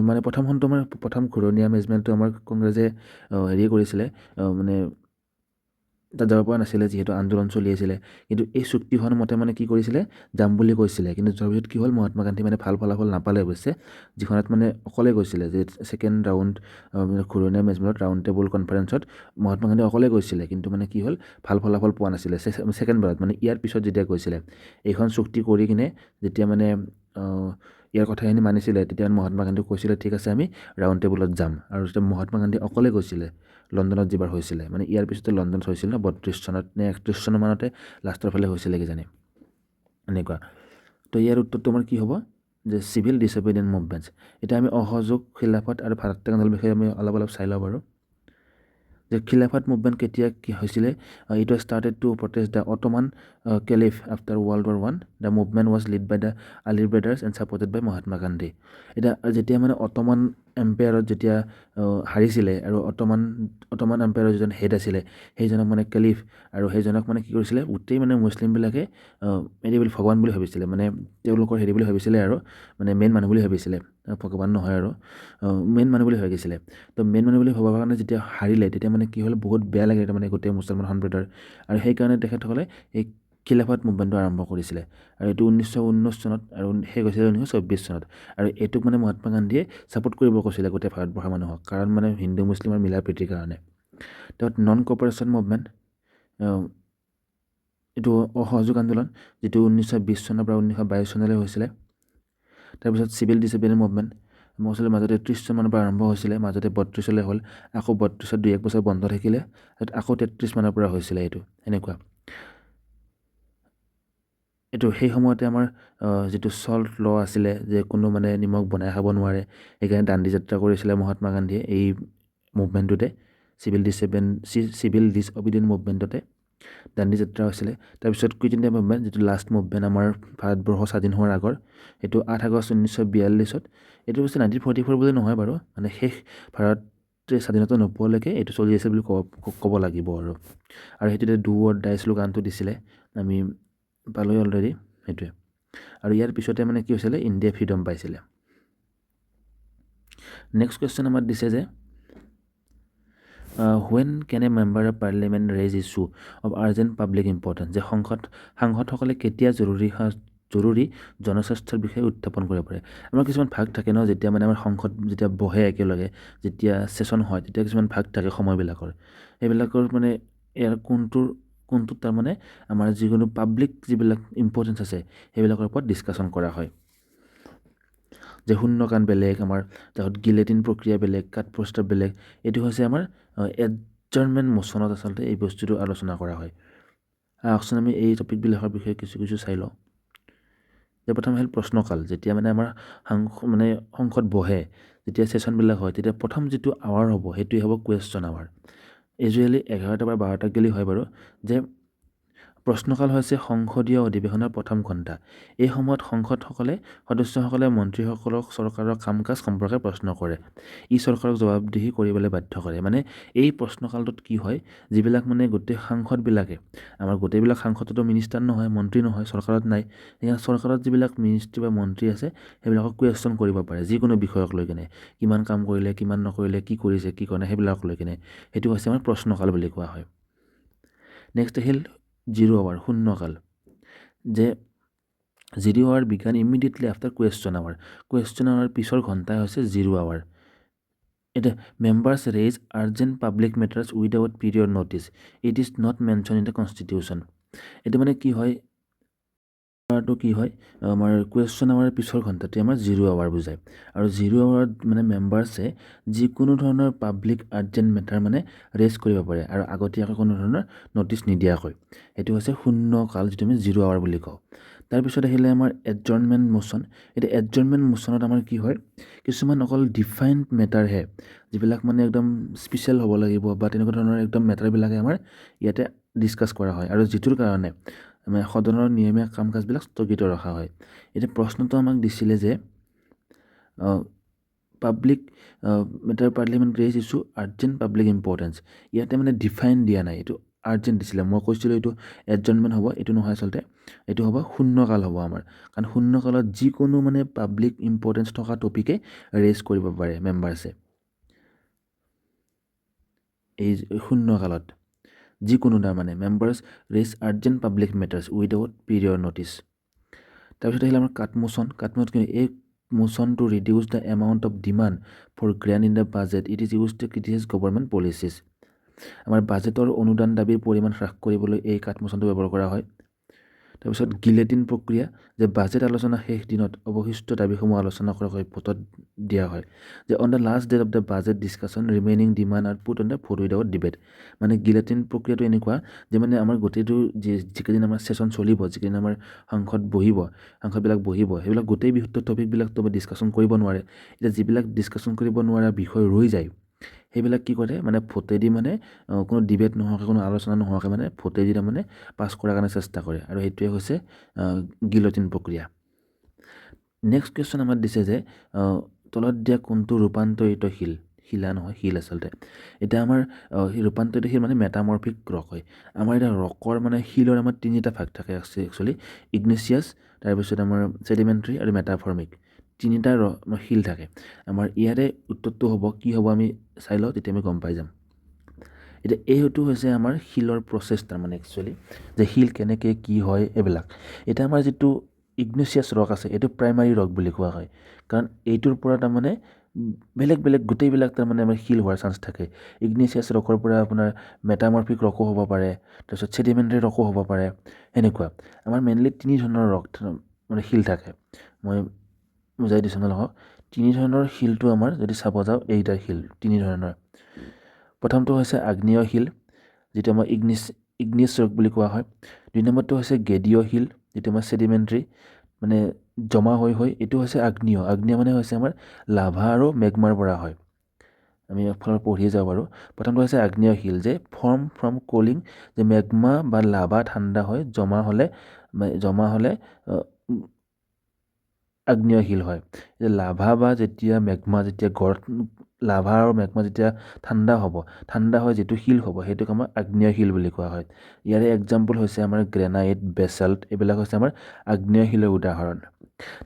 মানে প্ৰথমখনটো আমাৰ প্ৰথম ঘূৰণীয়া মেজমেণ্টটো আমাৰ কংগ্ৰেছে হেৰি কৰিছিলে মানে তাত যাব পৰা নাছিলে যিহেতু আন্দোলন চলি আছিলে কিন্তু এই চুক্তিখন মতে মানে কি কৰিছিলে যাম বুলি কৈছিলে কিন্তু যোৱাৰ পিছত কি হ'ল মহাত্মা গান্ধী মানে ভাল ফলাফল নাপালে অৱশ্যে যিখনত মানে অকলে গৈছিলে যে ছেকেণ্ড ৰাউণ্ড ঘূৰণীয়া মেজমেলত ৰাউণ্ড টেবুল কনফাৰেঞ্চত মহাত্মা গান্ধী অকলে গৈছিলে কিন্তু মানে কি হ'ল ভাল ফলাফল পোৱা নাছিলে ছেকেণ্ড বাৰত মানে ইয়াৰ পিছত যেতিয়া গৈছিলে এইখন চুক্তি কৰি কিনে যেতিয়া মানে ইয়াৰ কথাখিনি মানিছিলে তেতিয়া মহাত্মা গান্ধীক কৈছিলে ঠিক আছে আমি ৰাউণ্ড টেবুলত যাম আৰু যেতিয়া মহাত্মা গান্ধী অকলে গৈছিলে লণ্ডনত যিবাৰ হৈছিলে মানে ইয়াৰ পিছতে লণ্ডনত হৈছিল ন 32 চনত নে 31 চনৰ মানতে লাষ্টৰ ফালে হৈছিলে কিজানি এনেকুৱা তো ইয়াৰ উত্তৰটো আমাৰ কি হ'ব যে চিভিল ডিছঅবিডিয়েণ্ট মুভমেণ্টছ এতিয়া আমি অসহযোগ খিলাফত আৰু ভাৰতীয় আন্দোলনৰ বিষয়ে আমি অলপ চাই লওঁ বাৰু যে খিলাফত মুভমেণ্ট কেতিয়া কি হৈছিলে it was started to protest the Ottoman caliph after world war one the movement was led by the Ali brothers and supported by Mahatma Gandhi এতিয়া যেতিয়া মানে অটোমান এম্পায়াৰত যেতিয়া হাৰিছিলে আৰু অটোমান এম্পায়াৰৰ যিজন হেড আছিলে সেইজনক মানে কেলিফ আৰু সেইজনক মানে কি কৰিছিলে গোটেই মানে মুছলিমবিলাকে হেৰি বুলি ভগৱান বুলি ভাবিছিলে মানে তেওঁলোকৰ হেৰি বুলি ভাবিছিলে আৰু মানে মেইন মানুহ বুলি ভাবিছিলে ভগৱান নহয় আৰু মেইন মানুহ বুলি ভাবিছিলে তো মেইন মানুহ বুলি ভবাৰ কাৰণে যেতিয়া হাৰিলে তেতিয়া মানে কি হ'ল বহুত বেয়া লাগে তাৰমানে গোটেই মুছলমান সম্প্ৰদায়ৰ আৰু সেইকাৰণে তেখেতসকলে এই খিলাফত মুভমেণ্টটো আৰম্ভ কৰিছিলে আৰু এইটো 1919 চনত আৰু শেষ হৈছিলে 1924 চনত আৰু এইটোক মানে মহাত্মা গান্ধীয়ে ছাপোৰ্ট কৰিব কৈছিলে গোটেই ভাৰতবৰ্ষৰ মানুহক কাৰণ মানে হিন্দু মুছলিমৰ মিলা প্ৰীতিৰ কাৰণে তাত নন কপাৰেশ্যন মুভমেণ্ট এইটো অসহযোগ আন্দোলন যিটো 1920 চনৰ পৰা 1922 চনলৈ হৈছিলে তাৰপিছত চিভিল ডিছঅবিডিয়েণ্ট মুভমেণ্ট মৌচুলৰ মাজতে 30 চন মানৰ পৰা আৰম্ভ হৈছিলে মাজতে 32 হ'ল আকৌ 32ত 2-1 বছৰ বন্ধ থাকিলে আকৌ 33 মানৰ পৰা হৈছিলে এইটো এনেকুৱা এইটো সেই সময়তে আমাৰ যিটো সল্ট ল আছিলে যে কোনো মানে নিমখ বনাই খাব নোৱাৰে সেইকাৰণে দাণ্ডি যাত্ৰা কৰিছিলে মহাত্মা গান্ধীয়ে এই মুভমেণ্টটোতে চিভিল ডিছঅবিডিয়েণ্ট মুভমেণ্টতে দাণ্ডি যাত্ৰা হৈছিলে তাৰপিছত কুইট ইণ্ডিয়া মুভমেণ্ট যিটো লাষ্ট মুভমেণ্ট আমাৰ ভাৰতবৰ্ষ স্বাধীন হোৱাৰ আগৰ এইটো 8 আগষ্ট 1942ত এইটো হৈছে 1944 বুলি নহয় বাৰু মানে শেষ ভাৰতে স্বাধীনতা নোপোৱালৈকে এইটো চলি আছে বুলি ক'ব লাগিব আৰু সেইটোতে ডু অৰ ডাই শ্লোগানটো দিছিলে আমি পালোঁ অলৰেডি সেইটোৱে আৰু ইয়াৰ পিছতে মানে কি হৈছিলে ইণ্ডিয়া ফ্ৰীডম পাইছিলে নেক্সট কুৱেশ্যন আমাৰ দিছে যে when can a member of parliament raise issue of urgent public importance যে সাংসদসকলে কেতিয়া জৰুৰী জনস্বাস্থ্যৰ বিষয়ে উত্থাপন কৰিব পাৰে আমাৰ কিছুমান ভাগ থাকে ন যেতিয়া মানে আমাৰ সংসদ যেতিয়া বহে একেলগে যেতিয়া ছেছন হয় তেতিয়া কিছুমান ভাগ থাকে সময়বিলাকৰ সেইবিলাকৰ মানে ইয়াৰ কোনটোত তাৰমানে আমাৰ যিকোনো পাব্লিক যিবিলাক ইম্পৰ্টেঞ্চ আছে সেইবিলাকৰ ওপৰত ডিছকাশ্যন কৰা হয় যে শূন্যকান বেলেগ আমাৰ তাৰপিছত গিলেটিন প্ৰক্ৰিয়া বেলেগ কাট প্ৰস্তাৱ বেলেগ এইটো হৈছে আমাৰ এডজাৰ্ণমেণ্ট মোচনত আচলতে এই বস্তুটো আলোচনা কৰা হয় আহকচোন আমি এই টপিকবিলাকৰ বিষয়ে কিছু চাই লওঁ যে প্ৰথম আহিল প্ৰশ্নকাল যেতিয়া মানে আমাৰ সংসদ বহে যেতিয়া ছেছনবিলাক হয় তেতিয়া প্ৰথম যিটো আৱাৰ হ'ব সেইটোৱে হ'ব কুৱেশ্যন আৱাৰ ইউজুৱেলি 11টা বা 12টা গেলি হয় বাৰু যে প্ৰশ্নকাল হৈছে সংসদীয় অধিৱেশনৰ প্ৰথম ঘণ্টা এই সময়ত সদস্যসকলে মন্ত্ৰীসকলক চৰকাৰৰ কাম কাজ সম্পৰ্কে প্ৰশ্ন কৰে ই চৰকাৰক জবাবদিহি কৰিবলৈ বাধ্য কৰে মানে এই প্ৰশ্নকালটোত কি হয় যিবিলাক মানে গোটেই সাংসদবিলাকে আমাৰ গোটেইবিলাক সাংসদতো মিনিষ্টাৰ নহয় মন্ত্ৰী নহয় চৰকাৰত নাই সেইকাৰণে চৰকাৰত যিবিলাক মিনিষ্ট্ৰী বা মন্ত্ৰী আছে সেইবিলাকক কুৱেশ্যন কৰিব পাৰে যিকোনো বিষয়ক লৈ কিনে কিমান কাম কৰিলে কিমান নকৰিলে কি কৰিছে কি কৰা নাই সেইবিলাকক লৈ কিনে সেইটো হৈছে আমাৰ প্ৰশ্নকাল বুলি কোৱা হয় নেক্সট আহিল 0 আৱাৰ শূন্যকাল যে 0 আৱাৰ বিজ্ঞান ইমিডিয়েটলি আফটাৰ কুৱেশ্যন আৱাৰ পিছৰ ঘণ্টাই হৈছে 0 আৱাৰ এতিয়া members raise urgent public matters without period notice it is not mention in the constitution এইটো মানে কি হয় আমাৰ কুৱেশ্যন আৱাৰ পিছৰ ঘণ্টাটোৱে আমাৰ 0 আৱাৰ বুজায় আৰু 0 আৱাৰত মানে মেম্বাৰ্ছে যিকোনো ধৰণৰ পাব্লিক আৰ্জেণ্ট মেটাৰ মানে ৰেইজ কৰিব পাৰে আৰু আগতীয়াকৈ কোনো ধৰণৰ ন'টিছ নিদিয়াকৈ এইটো হৈছে শূন্যকাল যিটো আমি 0 আৱাৰ বুলি কওঁ তাৰপিছত আহিলে আমাৰ এডজৰ্ণমেণ্ট মোচন এতিয়া এডজৰ্ণমেণ্ট মোচনত আমাৰ কি হয় কিছুমান অকল ডিফাইন্ড মেটাৰহে যিবিলাক মানে একদম স্পেচিয়েল হ'ব লাগিব বা তেনেকুৱা ধৰণৰ একদম মেটাৰবিলাকে আমাৰ ইয়াতে ডিছকাছ কৰা হয় আৰু যিটোৰ কাৰণে মানে সদনৰ নিয়মীয়া কাম কাজবিলাক স্থগিত ৰখা হয় এতিয়া প্ৰশ্নটো আমাক দিছিলে যে public matter parliament raise issue urgent public importance ইয়াতে মানে ডিফাইন দিয়া নাই এইটো আৰ্জেণ্ট দিছিলে মই কৈছিলোঁ এইটো এডজৰ্ণমেণ্ট হ'ব এইটো নহয় আচলতে এইটো হ'ব শূন্যকাল হ'ব আমাৰ কাৰণ শূন্যকালত যিকোনো মানে পাব্লিক ইম্পৰ্টেঞ্চ থকা টপিকে ৰেইজ কৰিব পাৰে মেম্বাৰ্ছে এই শূন্যকালত যিকোনো তাৰমানে members raise urgent public matters without period notice. তাৰপিছত আহিলে আমাৰ কাটমোচন কি এই motion to reduce the amount of demand for grant in the budget it is use to criticise government policies. আমাৰ বাজেটৰ অনুদান দাবীৰ পৰিমাণ হ্ৰাস কৰিবলৈ এই কাটমোচনটো ব্যৱহাৰ কৰা হয়। তাৰপিছত গিলেটিন প্ৰক্ৰিয়া যে বাজেট আলোচনা শেষ দিনত অৱশিষ্ট দাবীসমূহ আলোচনা কৰাকৈ ভোটত দিয়া হয় যে on the last date of the budget discussion remaining demand are put on the vote without debate. মানে গিলেটিন প্ৰক্ৰিয়াটো এনেকুৱা যে মানে আমাৰ গোটেইটো যিকেইদিন আমাৰ ছেশ্যন চলিব, যিকেইদিন আমাৰ সাংসদবিলাক বহিব সেইবিলাক গোটেই বৃহত্তৰ টপিকবিলাকতো ডিছকাশ্যন কৰিব নোৱাৰে। এতিয়া যিবিলাক ডিছকাশ্যন কৰিব নোৱাৰা বিষয় ৰৈ যায় সেইবিলাক কি কৰে মানে ভোটেদি মানে কোনো ডিবেট নোহোৱাকৈ কোনো আলোচনা নোহোৱাকৈ মানে ভোটেদি তাৰমানে পাছ কৰাৰ কাৰণে চেষ্টা কৰে আৰু সেইটোৱে হৈছে গিলটিন প্ৰক্ৰিয়া। নেক্সট কুৱেশ্যন আমাৰ দিছে যে তলত দিয়া কোনটো ৰূপান্তৰিত শিলা নহয় শিল আচলতে। এতিয়া আমাৰ ৰূপান্তৰিত শিল মানে মেটামৰ্ফিক ৰক হয়। আমাৰ এতিয়া ৰকৰ মানে শিলৰ আমাৰ তিনিটা ভাগ থাকে একচুৱেলি ইগনেচিয়াছ, তাৰপিছত আমাৰ ছেডিমেণ্টাৰী আৰু মেটাফৰ্মিক তিনিটা শিল থাকে। আমাৰ ইয়াৰে উত্তৰটো হ'ব কি হ'ব আমি চাই লওঁ, তেতিয়া আমি গম পাই যাম। এতিয়া এইটো হৈছে আমাৰ শিলৰ প্ৰচেছ তাৰমানে একচুৱেলি যে শিল কেনেকৈ কি হয় এইবিলাক। এতিয়া আমাৰ যিটো ইগনেচিয়াছ ৰক আছে এইটো প্ৰাইমাৰী ৰক বুলি কোৱা হয়, কাৰণ এইটোৰ পৰা তাৰমানে বেলেগ গোটেইবিলাক তাৰমানে আমাৰ শিল হোৱাৰ চান্স থাকে। ইগনেচিয়াছ ৰকৰ পৰা আপোনাৰ মেটামৰ্ফিক ৰকো হ'ব পাৰে, তাৰপিছত ছেডিমেণ্টাৰী ৰকো হ'ব পাৰে, সেনেকুৱা। আমাৰ মেইনলি তিনি ধৰণৰ ৰক মানে শিল থাকে। মই বুজাই দিছোঁ নহওক, তিনি ধৰণৰ শিলটো আমাৰ যদি চাব যাওঁ এইকেইটা শিল তিনি ধৰণৰ। প্ৰথমটো হৈছে আগ্নেয় শিল যিটো আমাৰ ইগনিয়াছ ৰক বুলি কোৱা হয়। 2 নম্বৰটো হৈছে গেদীয় শিল যিটো আমাৰ ছেডিমেণ্টাৰী মানে জমা হৈ এইটো হৈছে আগ্নেয় মানে হৈছে আমাৰ লাভা আৰু মেগমাৰ পৰা হয়। আমি ফলত পঢ়িয়ে যাব পাৰোঁ। প্ৰথমটো হৈছে আগ্নেয় শিল যে ফ্ৰম কলিং যে মেগমা বা লাভা ঠাণ্ডা হয় জমা হ'লে আগ্নেয় শিল হয়। লাভা বা যেতিয়া মেগমা যেতিয়া লাভা আৰু মেগমা যেতিয়া ঠাণ্ডা হয় যিটো শিল হ'ব সেইটোক আমাৰ আগ্নেয় শিল বুলি কোৱা হয়। ইয়াৰে এক্সাম্পল হৈছে আমাৰ গ্ৰেনাইট, বেচাল্ট এইবিলাক হৈছে আমাৰ আগ্নেয় শিলৰ উদাহৰণ।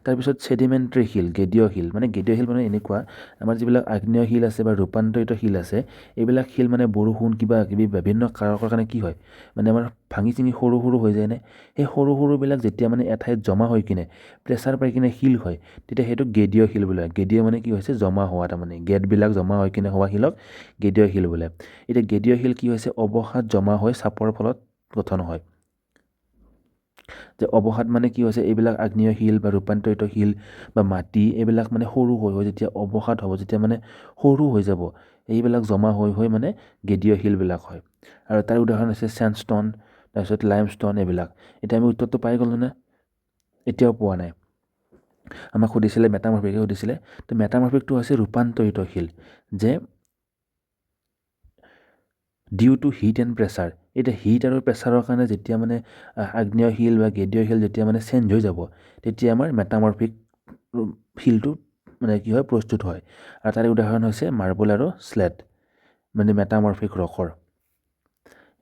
তাৰপিছত ছেডিমেণ্টাৰী শিল, গেদীয় শিল মানে এনেকুৱা আমাৰ যিবিলাক আগ্নেয় শিল আছে বা ৰূপান্তৰিত শিল আছে এইবিলাক শিল মানে বৰষুণ কিবা কিবি বিভিন্ন কাৰকৰ কাৰণে কি হয় মানে আমাৰ ভাঙি চিঙি সৰু হৈ যায়নে, সেই সৰুবিলাক যেতিয়া মানে এঠাইত জমা হৈ কিনে প্ৰেছাৰ পাই কিনে শিল হয় তেতিয়া সেইটো গেদীয় শিল বোলে। গেদীয় মানে কি হৈছে জমা হোৱা তাৰমানে গেটবিলাক জমা হৈ কিনে হোৱা শিলক গেদীয় শিল বোলে। এতিয়া গেদীয় শিল কি হৈছে অৱসাদ জমা হৈ চাপৰ ফলত গঠন হয়। যে অৱসাদ মানে কি হৈছে এইবিলাক আগ্নেয় শিল বা ৰূপান্তৰিত শিল বা মাটি এইবিলাক মানে সৰু হৈ যেতিয়া অৱসাদ হ'ব যেতিয়া মানে সৰু হৈ যাব এইবিলাক জমা হৈ মানে গেদীয় শিলবিলাক হয়। আৰু তাৰ উদাহৰণ হৈছে ছেণ্ডষ্টোন, তাৰপিছত লাইমষ্টোন এইবিলাক। এতিয়া আমি উত্তৰটো পাই গ'লোঁ নে? এতিয়াও পোৱা নাই। আমাক সুধিছিলে মেটামৰ্ফিকে সুধিছিলে। তো মেটামৰ্ফিকটো হৈছে ৰূপান্তৰিত শিল যে due to heat and pressure. এতিয়া হিট আৰু প্ৰেছাৰৰ কাৰণে যেতিয়া মানে আগ্নেয় শিল বা গেদীয় শিল যেতিয়া মানে চেঞ্জ হৈ যাব তেতিয়া আমাৰ মেটামৰ্ফিক শিলটো মানে কি হয় প্ৰস্তুত হয়। আৰু তাৰে উদাহৰণ হৈছে মাৰ্বল আৰু স্লেট মানে মেটামৰ্ফিক ৰকৰ।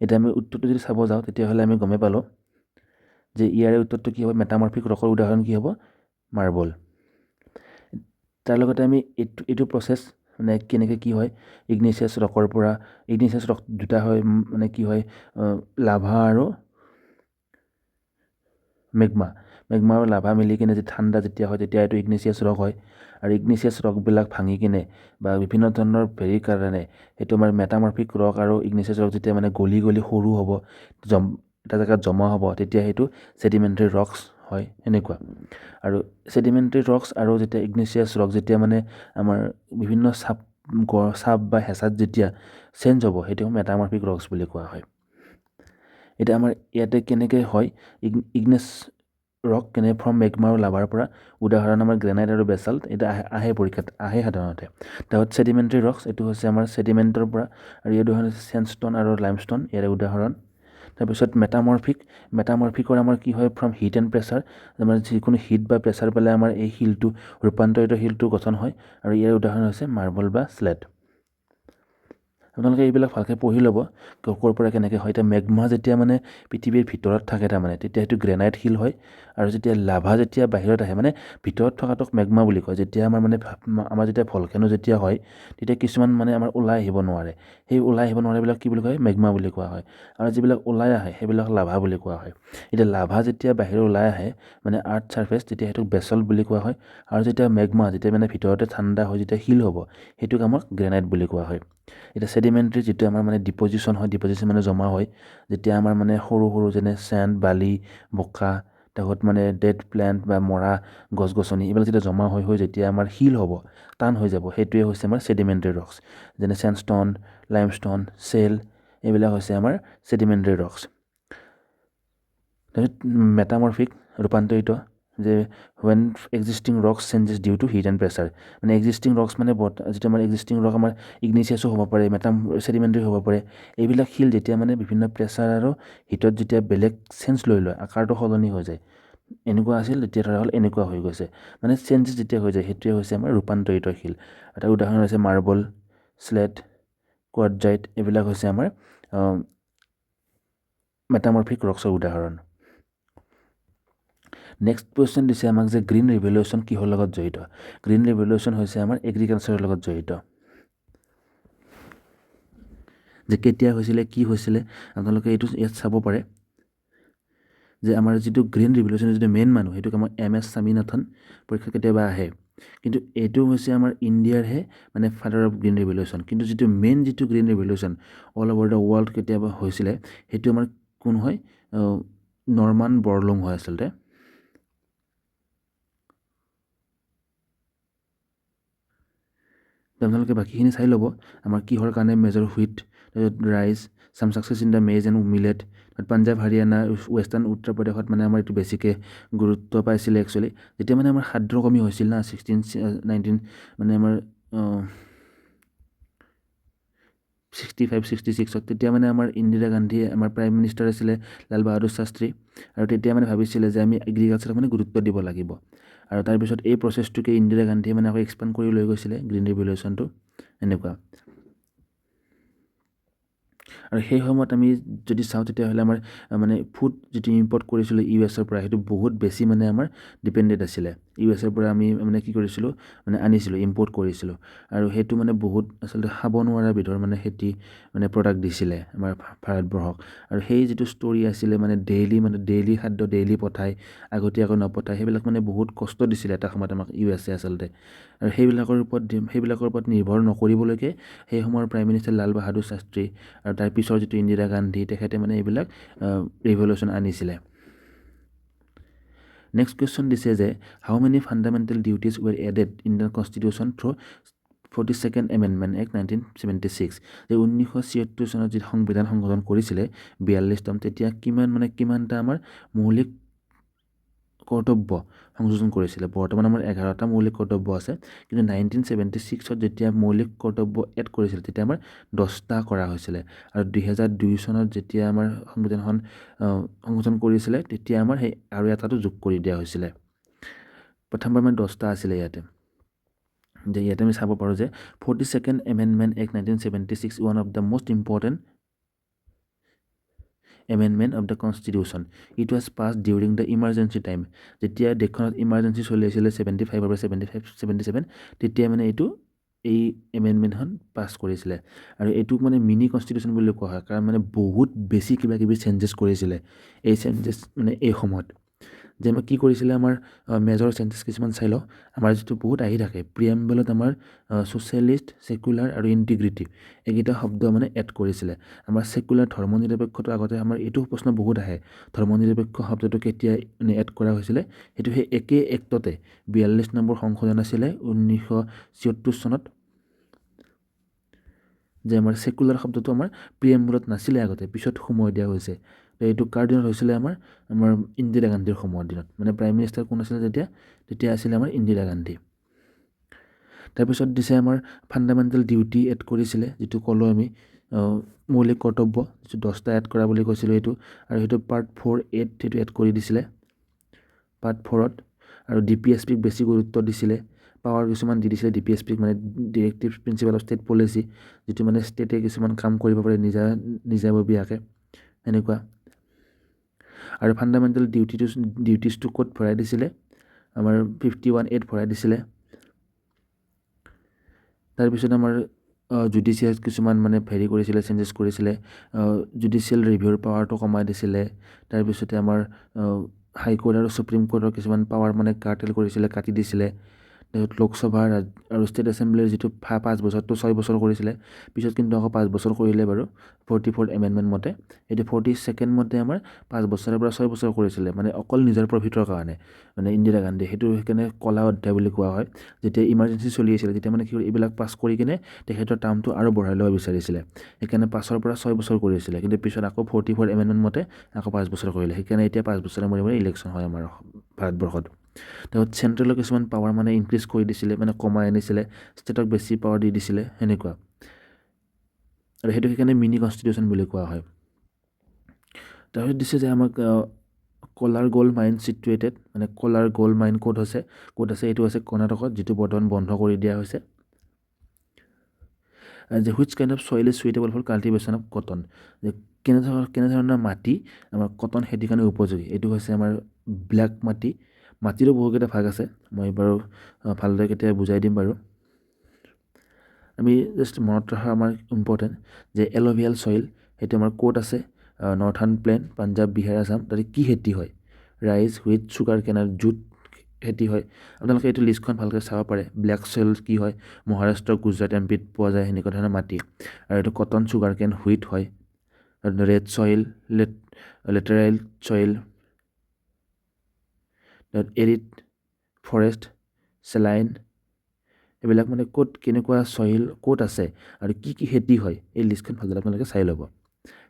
এতিয়া আমি উত্তৰটো যদি চাব যাওঁ তেতিয়াহ'লে আমি গমেই পালোঁ যে ইয়াৰে উত্তৰটো কি হ'ব, মেটামৰ্ফিক ৰকৰ উদাহৰণ কি হ'ব, মাৰ্বল। তাৰ লগতে আমি এইটো প্ৰচেছ মানে কেনেকৈ কি হয় ইগনেচিয়াছ ৰকৰ পৰা ইগনেচিয়াছ ৰক দুটা হয় মানে কি হয় লাভা আৰু মেগমা আৰু লাভা মিলি কিনে যে ঠাণ্ডা যেতিয়া হয় তেতিয়া এইটো ইগনেচিয়াছ ৰক হয়। আৰু ইগনেচিয়াছ ৰকবিলাক ভাঙি কিনে বা বিভিন্ন ধৰণৰ হেৰিৰ কাৰণে সেইটো আমাৰ মেটামৰ্ফিক ৰক আৰু ইগনেচিয়াছ ৰক যেতিয়া মানে গলি সৰু হ'ব এটা জেগাত জমা হ'ব তেতিয়া সেইটো ছেডিমেণ্টাৰী ৰকছ হয় এনেকুৱা। আৰু ছেডিমেণ্টাৰী ৰকছ আৰু যেতিয়া ইগনেচিয়াছ ৰক যেতিয়া মানে আমাৰ বিভিন্ন চাপ বা হেঁচাত যেতিয়া চেঞ্জ হ'ব সেইটো মেটামৰ্ফিক ৰকছ বুলি কোৱা হয়। এতিয়া আমাৰ ইয়াতে কেনেকৈ হয় ইগনেছ ৰক ফ্ৰম মেগমা আৰু লাভাৰ পৰা উদাহৰণ আমাৰ গ্ৰেনাইট আৰু বেচাল্ট এটা পৰীক্ষাত আহে সাধাৰণতে। তাৰপিছত ছেডিমেণ্টাৰী ৰকছ এইটো হৈছে আমাৰ ছেডিমেণ্টৰ পৰা আৰু ইয়াৰ উদাহৰণ হৈছে ছেণ্ডষ্টোন আৰু লাইমষ্টোন ইয়াৰে উদাহৰণ। তাৰপিছত মেটামৰ্ফিকৰ আমাৰ কি হয় ফ্ৰম হিট এণ্ড প্ৰেছাৰ আমাৰ যিকোনো হিট বা প্ৰেছাৰ পালে আমাৰ এই শিলটো ৰূপান্তৰিত শিলটো গঠন হয় আৰু ইয়াৰ উদাহৰণ হৈছে মাৰ্বল বা স্লেট। আপোনালোকে এইবিলাক ভালকৈ পঢ়ি ল'ব ক'ৰ পৰা কেনেকৈ হয়। এতিয়া মেগমা যেতিয়া মানে পৃথিৱীৰ ভিতৰত থাকে তাৰমানে তেতিয়া সেইটো গ্ৰেনাইট শিল হয়, আৰু যেতিয়া লাভা যেতিয়া বাহিৰত আহে মানে ভিতৰত থকাটোক মেগমা বুলি কয়। যেতিয়া আমাৰ যেতিয়া ভলকেনো যেতিয়া হয় তেতিয়া কিছুমান মানে আমাৰ ওলাই আহিব নোৱাৰে, সেই ওলাই আহিব নোৱাৰাবিলাক কি বুলি কয়, মেগমা বুলি কোৱা হয়। আৰু যিবিলাক ওলাই আহে সেইবিলাক লাভা বুলি কোৱা হয়। এতিয়া লাভা যেতিয়া বাহিৰত ওলাই আহে মানে আৰ্থ ছাৰ্ফেচ, তেতিয়া সেইটোক বেছল্ট বুলি কোৱা হয়। আৰু যেতিয়া মেগমা যেতিয়া মানে ভিতৰতে ঠাণ্ডা হৈ যেতিয়া শিল হ'ব সেইটোক আমাক গ্ৰেনাইট বুলি কোৱা হয়। এতিয়া ছেডিমেণ্টাৰী যিটো আমাৰ মানে ডিপজিশ্যন হয়, ডিপজিশ্যন মানে জমা হয়, যেতিয়া আমাৰ মানে সৰু সৰু যেনে চেণ্ড, বালি, বোকা, তাৰপিছত মানে ডেড প্লেণ্ট বা মৰা গছ গছনি এইবিলাক যেতিয়া জমা হৈ যেতিয়া আমাৰ শিল হ'ব, টান হৈ যাব, সেইটোৱে হৈছে আমাৰ ছেডিমেণ্টাৰী ৰক্স। যেনে চেণ্ডষ্ট'ন, লাইমষ্ট'ন, চেল এইবিলাক হৈছে আমাৰ ছেডিমেণ্টাৰী ৰক্স। তাৰপিছত মেটামৰ্ফিক ৰূপান্তৰিত, যে when existing rocks changes due to heat and pressure. মানে এক্সিষ্টিং ৰক্স মানে যিটো আমাৰ এক্সিষ্টিং ৰক আমাৰ ইগনিচিয়াছো হ'ব পাৰে, ছেডিমেণ্টাৰী হ'ব পাৰে। এইবিলাক শিল যেতিয়া মানে বিভিন্ন প্ৰেছাৰ আৰু হিটত যেতিয়া বেলেগ চেঞ্জ লৈ লয়, আকাৰটো সলনি হৈ যায়, এনেকুৱা আছিল তেতিয়া ধৰা হ'ল এনেকুৱা হৈ গৈছে, মানে চেঞ্জেছ যেতিয়া হৈ যায় সেইটোৱে হৈছে আমাৰ ৰূপান্তৰিত শিল। এটা উদাহৰণ হৈছে মাৰ্বল, স্লেট, কোৱাৰ্টজাইট, এইবিলাক হৈছে আমাৰ মেটামৰ্ফিক ৰক্সৰ উদাহৰণ। নেক্সট কুৱেশ্যন দিছে আমাক যে গ্ৰীণ ৰিভলিউশ্যন কিহৰ লগত জড়িত। গ্ৰীণ ৰিভলিউশ্যন হৈছে আমাৰ এগ্ৰিকালচাৰৰ লগত জড়িত। যে কেতিয়া হৈছিলে, কি হৈছিলে, আপোনালোকে এইটো ইয়াত চাব পাৰে যে আমাৰ যিটো গ্ৰীণ ৰিভলিউশ্যনৰ যিটো মেইন মানুহ সেইটোক আমাৰ MS স্বামীনাথন, পৰীক্ষা কেতিয়াবা আহে। কিন্তু এইটো হৈছে আমাৰ ইণ্ডিয়াৰহে মানে ফাদাৰ অফ গ্ৰীণ ৰিভলিউশ্যন। কিন্তু যিটো মেইন যিটো green revolution all over the world কেতিয়াবা হৈছিলে সেইটো আমাৰ কোন হয়, নৰ্মান বৰলুং হয় আচলতে। আপোনালোকে বাকীখিনি চাই ল'ব আমাৰ কিহৰ কাৰণে মেজৰ হুইট, তাৰপিছত ৰাইচ, চাম ছাকচেছ ইন দ্য মেজ and millet. Punjab, Haryana, western উত্তৰ প্ৰদেশত মানে আমাৰ এইটো বেছিকৈ গুৰুত্ব পাইছিলে একচুৱেলি। যেতিয়া মানে আমাৰ খাদ্য কমি হৈছিল না 19 মানে আমাৰ 65-66, তেতিয়া মানে আমাৰ ইন্দিৰা গান্ধীয়ে আমাৰ প্ৰাইম মিনিষ্টাৰ আছিলে লাল বাহাদুৰ শাস্ত্ৰী, আৰু তেতিয়া মানে ভাবিছিলে যে আমি এগ্ৰিকালচাৰক মানে গুৰুত্ব দিব লাগিব। আৰু তাৰপিছত এই প্ৰচেছটোকে ইন্দিৰা গান্ধীয়ে মানে আকৌ এক্সপাণ্ড কৰি লৈ গৈছিলে গ্ৰীণ ৰিভলিউশ্যনটো, এনেকুৱা। আৰু সেই সময়ত আমি যদি চাওঁ তেতিয়াহ'লে আমাৰ মানে ফুড যিটো ইম্পৰ্ট কৰিছিলোঁ US-ৰ পৰা সেইটো বহুত বেছি মানে আমাৰ ডিপেণ্ডেণ্ট আছিলে। US-ৰ পৰা আমি মানে কি কৰিছিলোঁ, মানে আনিছিলোঁ, ইম্পৰ্ট কৰিছিলোঁ। আৰু সেইটো মানে বহুত আচলতে খাব নোৱাৰা বিধৰ মানে খেতি মানে প্ৰডাক্ট দিছিলে আমাৰ ভাৰতবৰ্ষক। আৰু সেই যিটো ষ্টৰি আছিলে মানে ডেইলি খাদ্য ডেইলি পঠায়, আগতীয়াকৈ নপঠায়, সেইবিলাক মানে বহুত কষ্ট দিছিলে এটা সময়ত আমাক US-এ আচলতে। আৰু সেইবিলাকৰ ওপৰত নিৰ্ভৰ নকৰিবলৈকে সেই সময়ৰ প্ৰাইম মিনিষ্টাৰ লাল বাহাদুৰ শাস্ত্ৰী আৰু তাৰ পিছৰ যিটো ইন্দিৰা গান্ধী, তেখেতে মানে এইবিলাক ৰিভলিউশ্যন আনিছিলে। নেক্সট কুৱেশ্যন দিছে যে how many fundamental duties were added in the constitution through 42nd amendment act 1976। যে 1976 চনত যি সংবিধান সংশোধন কৰিছিলে 42তম, তেতিয়া কিমানটা আমাৰ মৌলিক কৰ্তব্য সংযোজন কৰিছিলে। বৰ্তমান আমাৰ 11টা মৌলিক কৰ্তব্য আছে, কিন্তু 1976ত যেতিয়া মৌলিক কৰ্তব্য এড কৰিছিলে তেতিয়া আমাৰ 10টা কৰা হৈছিলে। আৰু 2002 চনত যেতিয়া আমাৰ সংবিধানখন সংশোধন কৰিছিলে তেতিয়া আমাৰ সেই আৰু এটাটো যোগ কৰি দিয়া হৈছিলে। প্ৰথমবাৰ মানে 10টা আছিলে ইয়াতে। যে ইয়াতে আমি চাব পাৰোঁ যে 42nd amendment act 1976 one of the most important amendment of the constitution. It was pass during the emergency time. যেতিয়া দেশখনত ইমাৰ্জেঞ্চি চলি আছিলে 75 পৰা 77, তেতিয়া মানে এই এমেণ্ডমেণ্টখন পাছ কৰিছিলে। আৰু এইটোক মানে মিনি কনষ্টিটিউশ্যন বুলি কোৱা হয়, কাৰণ মানে বহুত বেছি কিবা কিবি চেঞ্জেছ কৰিছিলে এই চেঞ্জেছ মানে এই সময়ত। যে আমাৰ কি কৰিছিলে, আমাৰ মেজৰ চেঞ্জেছ কিছুমান চাই লওঁ। আমাৰ যিটো বহুত আহি থাকে প্ৰিএম্বলত আমাৰ ছ'চিয়েলিষ্ট, ছেকুলাৰ আৰু ইণ্টিগ্ৰিটি এইকেইটা শব্দ মানে এড কৰিছিলে। আমাৰ ছেকুলাৰ ধৰ্ম নিৰপেক্ষটো আগতে আমাৰ এইটো প্ৰশ্ন বহুত আহে, ধৰ্ম নিৰপেক্ষ শব্দটো কেতিয়া মানে এড কৰা হৈছিলে। সেইটো সেই একেই এক্টতে 42 নম্বৰ সংশোধন আছিলে 1976 চনত। যে আমাৰ ছেকুলাৰ শব্দটো আমাৰ প্ৰিএম্বলত নাছিলে আগতে, পিছত সোমোৱাই দিয়া হৈছে। এইটো কাৰ দিনত হৈছিলে, আমাৰ ইন্দিৰা গান্ধীৰ সময়ৰ দিনত। মানে প্ৰাইম মিনিষ্টাৰ কোন আছিলে তেতিয়া আছিলে আমাৰ ইন্দিৰা গান্ধী। তাৰপিছত দিছে আমাৰ ফাণ্ডামেণ্টেল ডিউটি এড কৰিছিলে, যিটো ক'লোঁ আমি মৌলিক কৰ্তব্য, যিটো 10টা এড কৰা বুলি কৈছিলোঁ এইটো। আৰু সেইটো পাৰ্ট 4A সেইটো এড কৰি দিছিলে পাৰ্ট 4ত। আৰু DPSPক বেছি গুৰুত্ব দিছিলে। পাৱাৰ কিছুমান দি দিছিলে DPSPক, মানে ডিৰেক্টিভ প্ৰিন্সিপাল অফ ষ্টেট পলিচি, যিটো মানে ষ্টেটে কিছুমান কাম কৰিব পাৰে নিজাববীয়াকৈ সেনেকুৱা। আৰু ফাণ্ডামেণ্টেল ডিউটিছটো ক'ত ভৰাই দিছিলে, আমাৰ 51A ভৰাই দিছিলে। তাৰপিছত আমাৰ জুডিচিয়াল কিছুমান মানে হেৰি কৰিছিলে, চেঞ্জেছ কৰিছিলে, জুডিচিয়েল ৰিভিউৰ পাৱাৰটো কমাই দিছিলে। তাৰপিছতে আমাৰ হাইকোৰ্ট আৰু ছুপ্ৰিম কোৰ্টৰ কিছুমান পাৱাৰ মানে কাৰ্টেল কৰিছিলে, কাটি দিছিলে। তাৰপিছত লোকসভা আৰু ষ্টেট এছেম্বলিৰ যিটো 5 বছৰটো 6 বছৰ কৰিছিলে, পিছত কিন্তু আকৌ 5 বছৰ কৰিলে বাৰু 44th এমেণ্ডমেণ্ট মতে। এইটো 42nd মতে আমাৰ 5 বছৰৰ পৰা 6 বছৰ কৰিছিলে, মানে অকল নিজৰ প্ৰফিটৰ কাৰণে, মানে ইন্দিৰা গান্ধী। সেইটো সেইকাৰণে কলা অধ্যায় বুলি কোৱা হয়। যেতিয়া ইমাৰ্জেঞ্চি চলি আছিলে, তেতিয়া মানে কি এইবিলাক পাছ কৰি কিনে তেখেতৰ টাৰ্মটো আৰু বঢ়াই ল'ব বিচাৰিছিলে। সেইকাৰণে 5ৰ পৰা 6 বছৰ কৰিছিলে, কিন্তু পিছত আকৌ 44th এমেণ্ডমেণ্ট মতে আকৌ 5 বছৰ কৰিলে। সেইকাৰণে এতিয়া 5 বছৰৰ মূৰে মূৰে ইলেকশ্যন হয় আমাৰ ভাৰতবৰ্ষত। তাৰপিছত চেণ্ট্ৰেলৰ কিছুমান পাৱাৰ মানে ইনক্ৰিজ কৰি দিছিলে, মানে কমাই আনিছিলে, ষ্টেটক বেছি পাৱাৰ দি দিছিলে সেনেকুৱা। আৰু সেইটো সেইকাৰণে মিনি কনষ্টিটিউশ্যন বুলি কোৱা হয়। তাৰপিছত দিছে যে আমাক কলাৰ গ'ল্ড মাইন চিটুৱেটেড, মানে কলাৰ গ'ল্ড মাইন ক'ত আছে, এইটো আছে কৰ্ণাটকত, যিটো বৰ্তমান বন্ধ কৰি দিয়া হৈছে। যে which kind of soil is suitable for cultivation of cotton, যে কেনেধৰণৰ মাটি আমাৰ কটন খেতিৰ কাৰণে উপযোগী। এইটো হৈছে আমাৰ ব্লেক মাটি। মাটিৰো বহুকেইটা ভাগ আছে, মই বাৰু ভালদৰে কেতিয়া বুজাই দিম বাৰু। আমি জাষ্ট মনত ৰখা আমাৰ ইম্পৰ্টেণ্ট যে এল'ভিয়েল চইল, সেইটো আমাৰ ক'ত আছে, নৰ্থাৰ্ণ প্লেন, পাঞ্জাৱ, বিহাৰ, আছাম। তাতে কি খেতি হয়, ৰাইচ, হুইট, চুগাৰ কেন আৰু জুট খেতি হয়। আপোনালোকে এইটো লিষ্টখন ভালকৈ চাব পাৰে। ব্লেক চইল কি হয়, মহাৰাষ্ট্ৰ, গুজৰাট, MPত পোৱা যায় সেনেকুৱা ধৰণৰ মাটি। আৰু এইটো কটন, চুগাৰ কেন, হুইট হয়। ৰেড চইল, লেটেৰাইল চইল, এৰিড ফৰেষ্ট, চেলাইন, এইবিলাক মানে ক'ত কেনেকুৱা চইল ক'ত আছে আৰু কি কি খেতি হয়, এই লিষ্টখন ভালদৰে আপোনালোকে চাই ল'ব।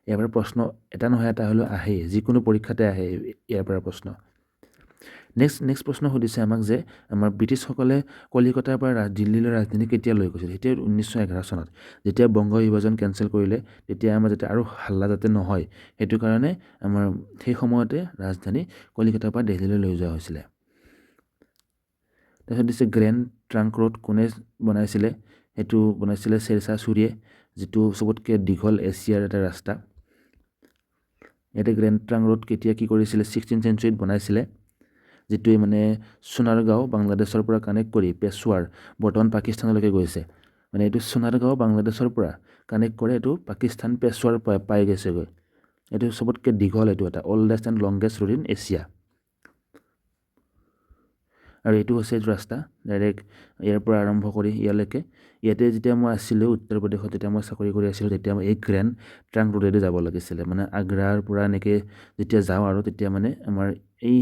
ইয়াৰ পৰা প্ৰশ্ন এটা নহয় এটা হ'লেও আহেই, যিকোনো পৰীক্ষাতে আহে ইয়াৰ পৰা প্ৰশ্ন। নেক্সট প্ৰশ্ন সুধিছে আমাক যে আমাৰ ব্ৰিটিছসকলে কলিকতাৰ পৰা দিল্লীলৈ ৰাজধানী কেতিয়া লৈ গৈছিল। তেতিয়া 1911 চনত, যেতিয়া বংগ বিভাজন কেঞ্চেল কৰিলে, তেতিয়া আমাৰ যাতে আৰু হাল্লা যাতে নহয়, সেইটো কাৰণে আমাৰ সেই সময়তে ৰাজধানী কলিকতাৰ পৰা দিল্লীলৈ লৈ যোৱা হৈছিলে। তাৰপিছত দিছে গ্ৰেণ্ড ট্ৰাংক ৰোড কোনে বনাইছিলে, সেইটো বনাইছিলে শ্বেৰশ্বাহ ছুৰীয়ে, যিটো চবতকৈ দীঘল এছিয়াৰ এটা ৰাস্তা। ইয়াতে গ্ৰেণ্ড ট্ৰাংক ৰোড কেতিয়া কি কৰিছিলে, 16th centuryত বনাইছিলে, যিটোৱে মানে সোণাৰগাঁও বাংলাদেশৰ পৰা কানেক্ট কৰি পেছোৱাৰ বৰ্তমান পাকিস্তানলৈকে গৈছে। মানে এইটো সোণাৰগাঁও বাংলাদেশৰ পৰা কানেক্ট কৰে, এইটো পাকিস্তান পেছোৱাৰ পাই গৈছেগৈ। এইটো চবতকৈ দীঘল, এইটো এটা oldest and longest road in Asia. আৰু এইটো হৈছে এইটো ৰাস্তা ডাইৰেক্ট ইয়াৰ পৰা আৰম্ভ কৰি ইয়ালৈকে। ইয়াতে যেতিয়া মই আছিলোঁ উত্তৰ প্ৰদেশত, যেতিয়া মই চাকৰি কৰি আছিলোঁ, তেতিয়া মই এই গ্ৰেণ্ড ট্ৰাংক ৰোডেদি যাব লাগিছিলে। মানে আগ্ৰাৰ পৰা এনেকৈ যেতিয়া যাওঁ আৰু তেতিয়া মানে আমাৰ এই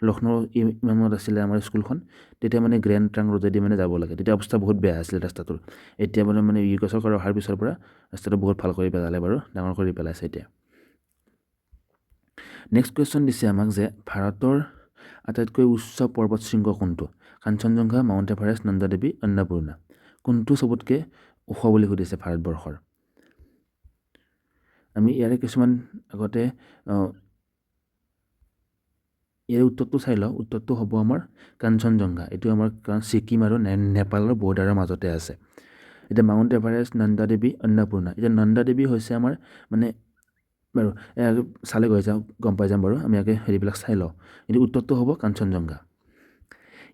লক্ষ্ণৌ ইমামত আছিলে আমাৰ স্কুলখন, তেতিয়া মানে গ্ৰেণ্ড ট্ৰাংক ৰোডেদি মানে যাব লাগে। তেতিয়া অৱস্থা বহুত বেয়া আছিলে ৰাস্তাটোৰ। এতিয়া মানে ইউকে চৰকাৰ অহাৰ পিছৰ পৰা ৰাস্তাটো বহুত ভাল কৰি পেলালে বাৰু, ডাঙৰ কৰি পেলাইছে এতিয়া। নেক্সট কুৱেশ্যন দিছে আমাক যে ভাৰতৰ আটাইতকৈ উচ্চ পৰ্বত শৃংগ কোনটো, কাঞ্চনজংঘা, মাউণ্ট এভাৰেষ্ট, নন্দা দেৱী, অন্নপূৰ্ণা। কোনটো চবতকৈ ওখ বুলি সুধিছে ভাৰতবৰ্ষৰ। আমি ইয়াৰে কিছুমান আগতে ইয়াৰ উত্তৰটো চাই লওঁ। উত্তৰটো হ'ব আমাৰ কাঞ্চনজংঘা। এইটো আমাৰ ছিকিম আৰু নেপালৰ বৰ্ডাৰৰ মাজতে আছে। এতিয়া মাউণ্ট এভাৰেষ্ট, নন্দা দেৱী, অন্নপূৰ্ণা। এতিয়া নন্দা দেৱী হৈছে আমাৰ মানে বাৰু চালে গম পাই যাম বাৰু, আমি আগে হেৰিবিলাক চাই লওঁ। কিন্তু উত্তৰটো হ'ব কাঞ্চনজংঘা।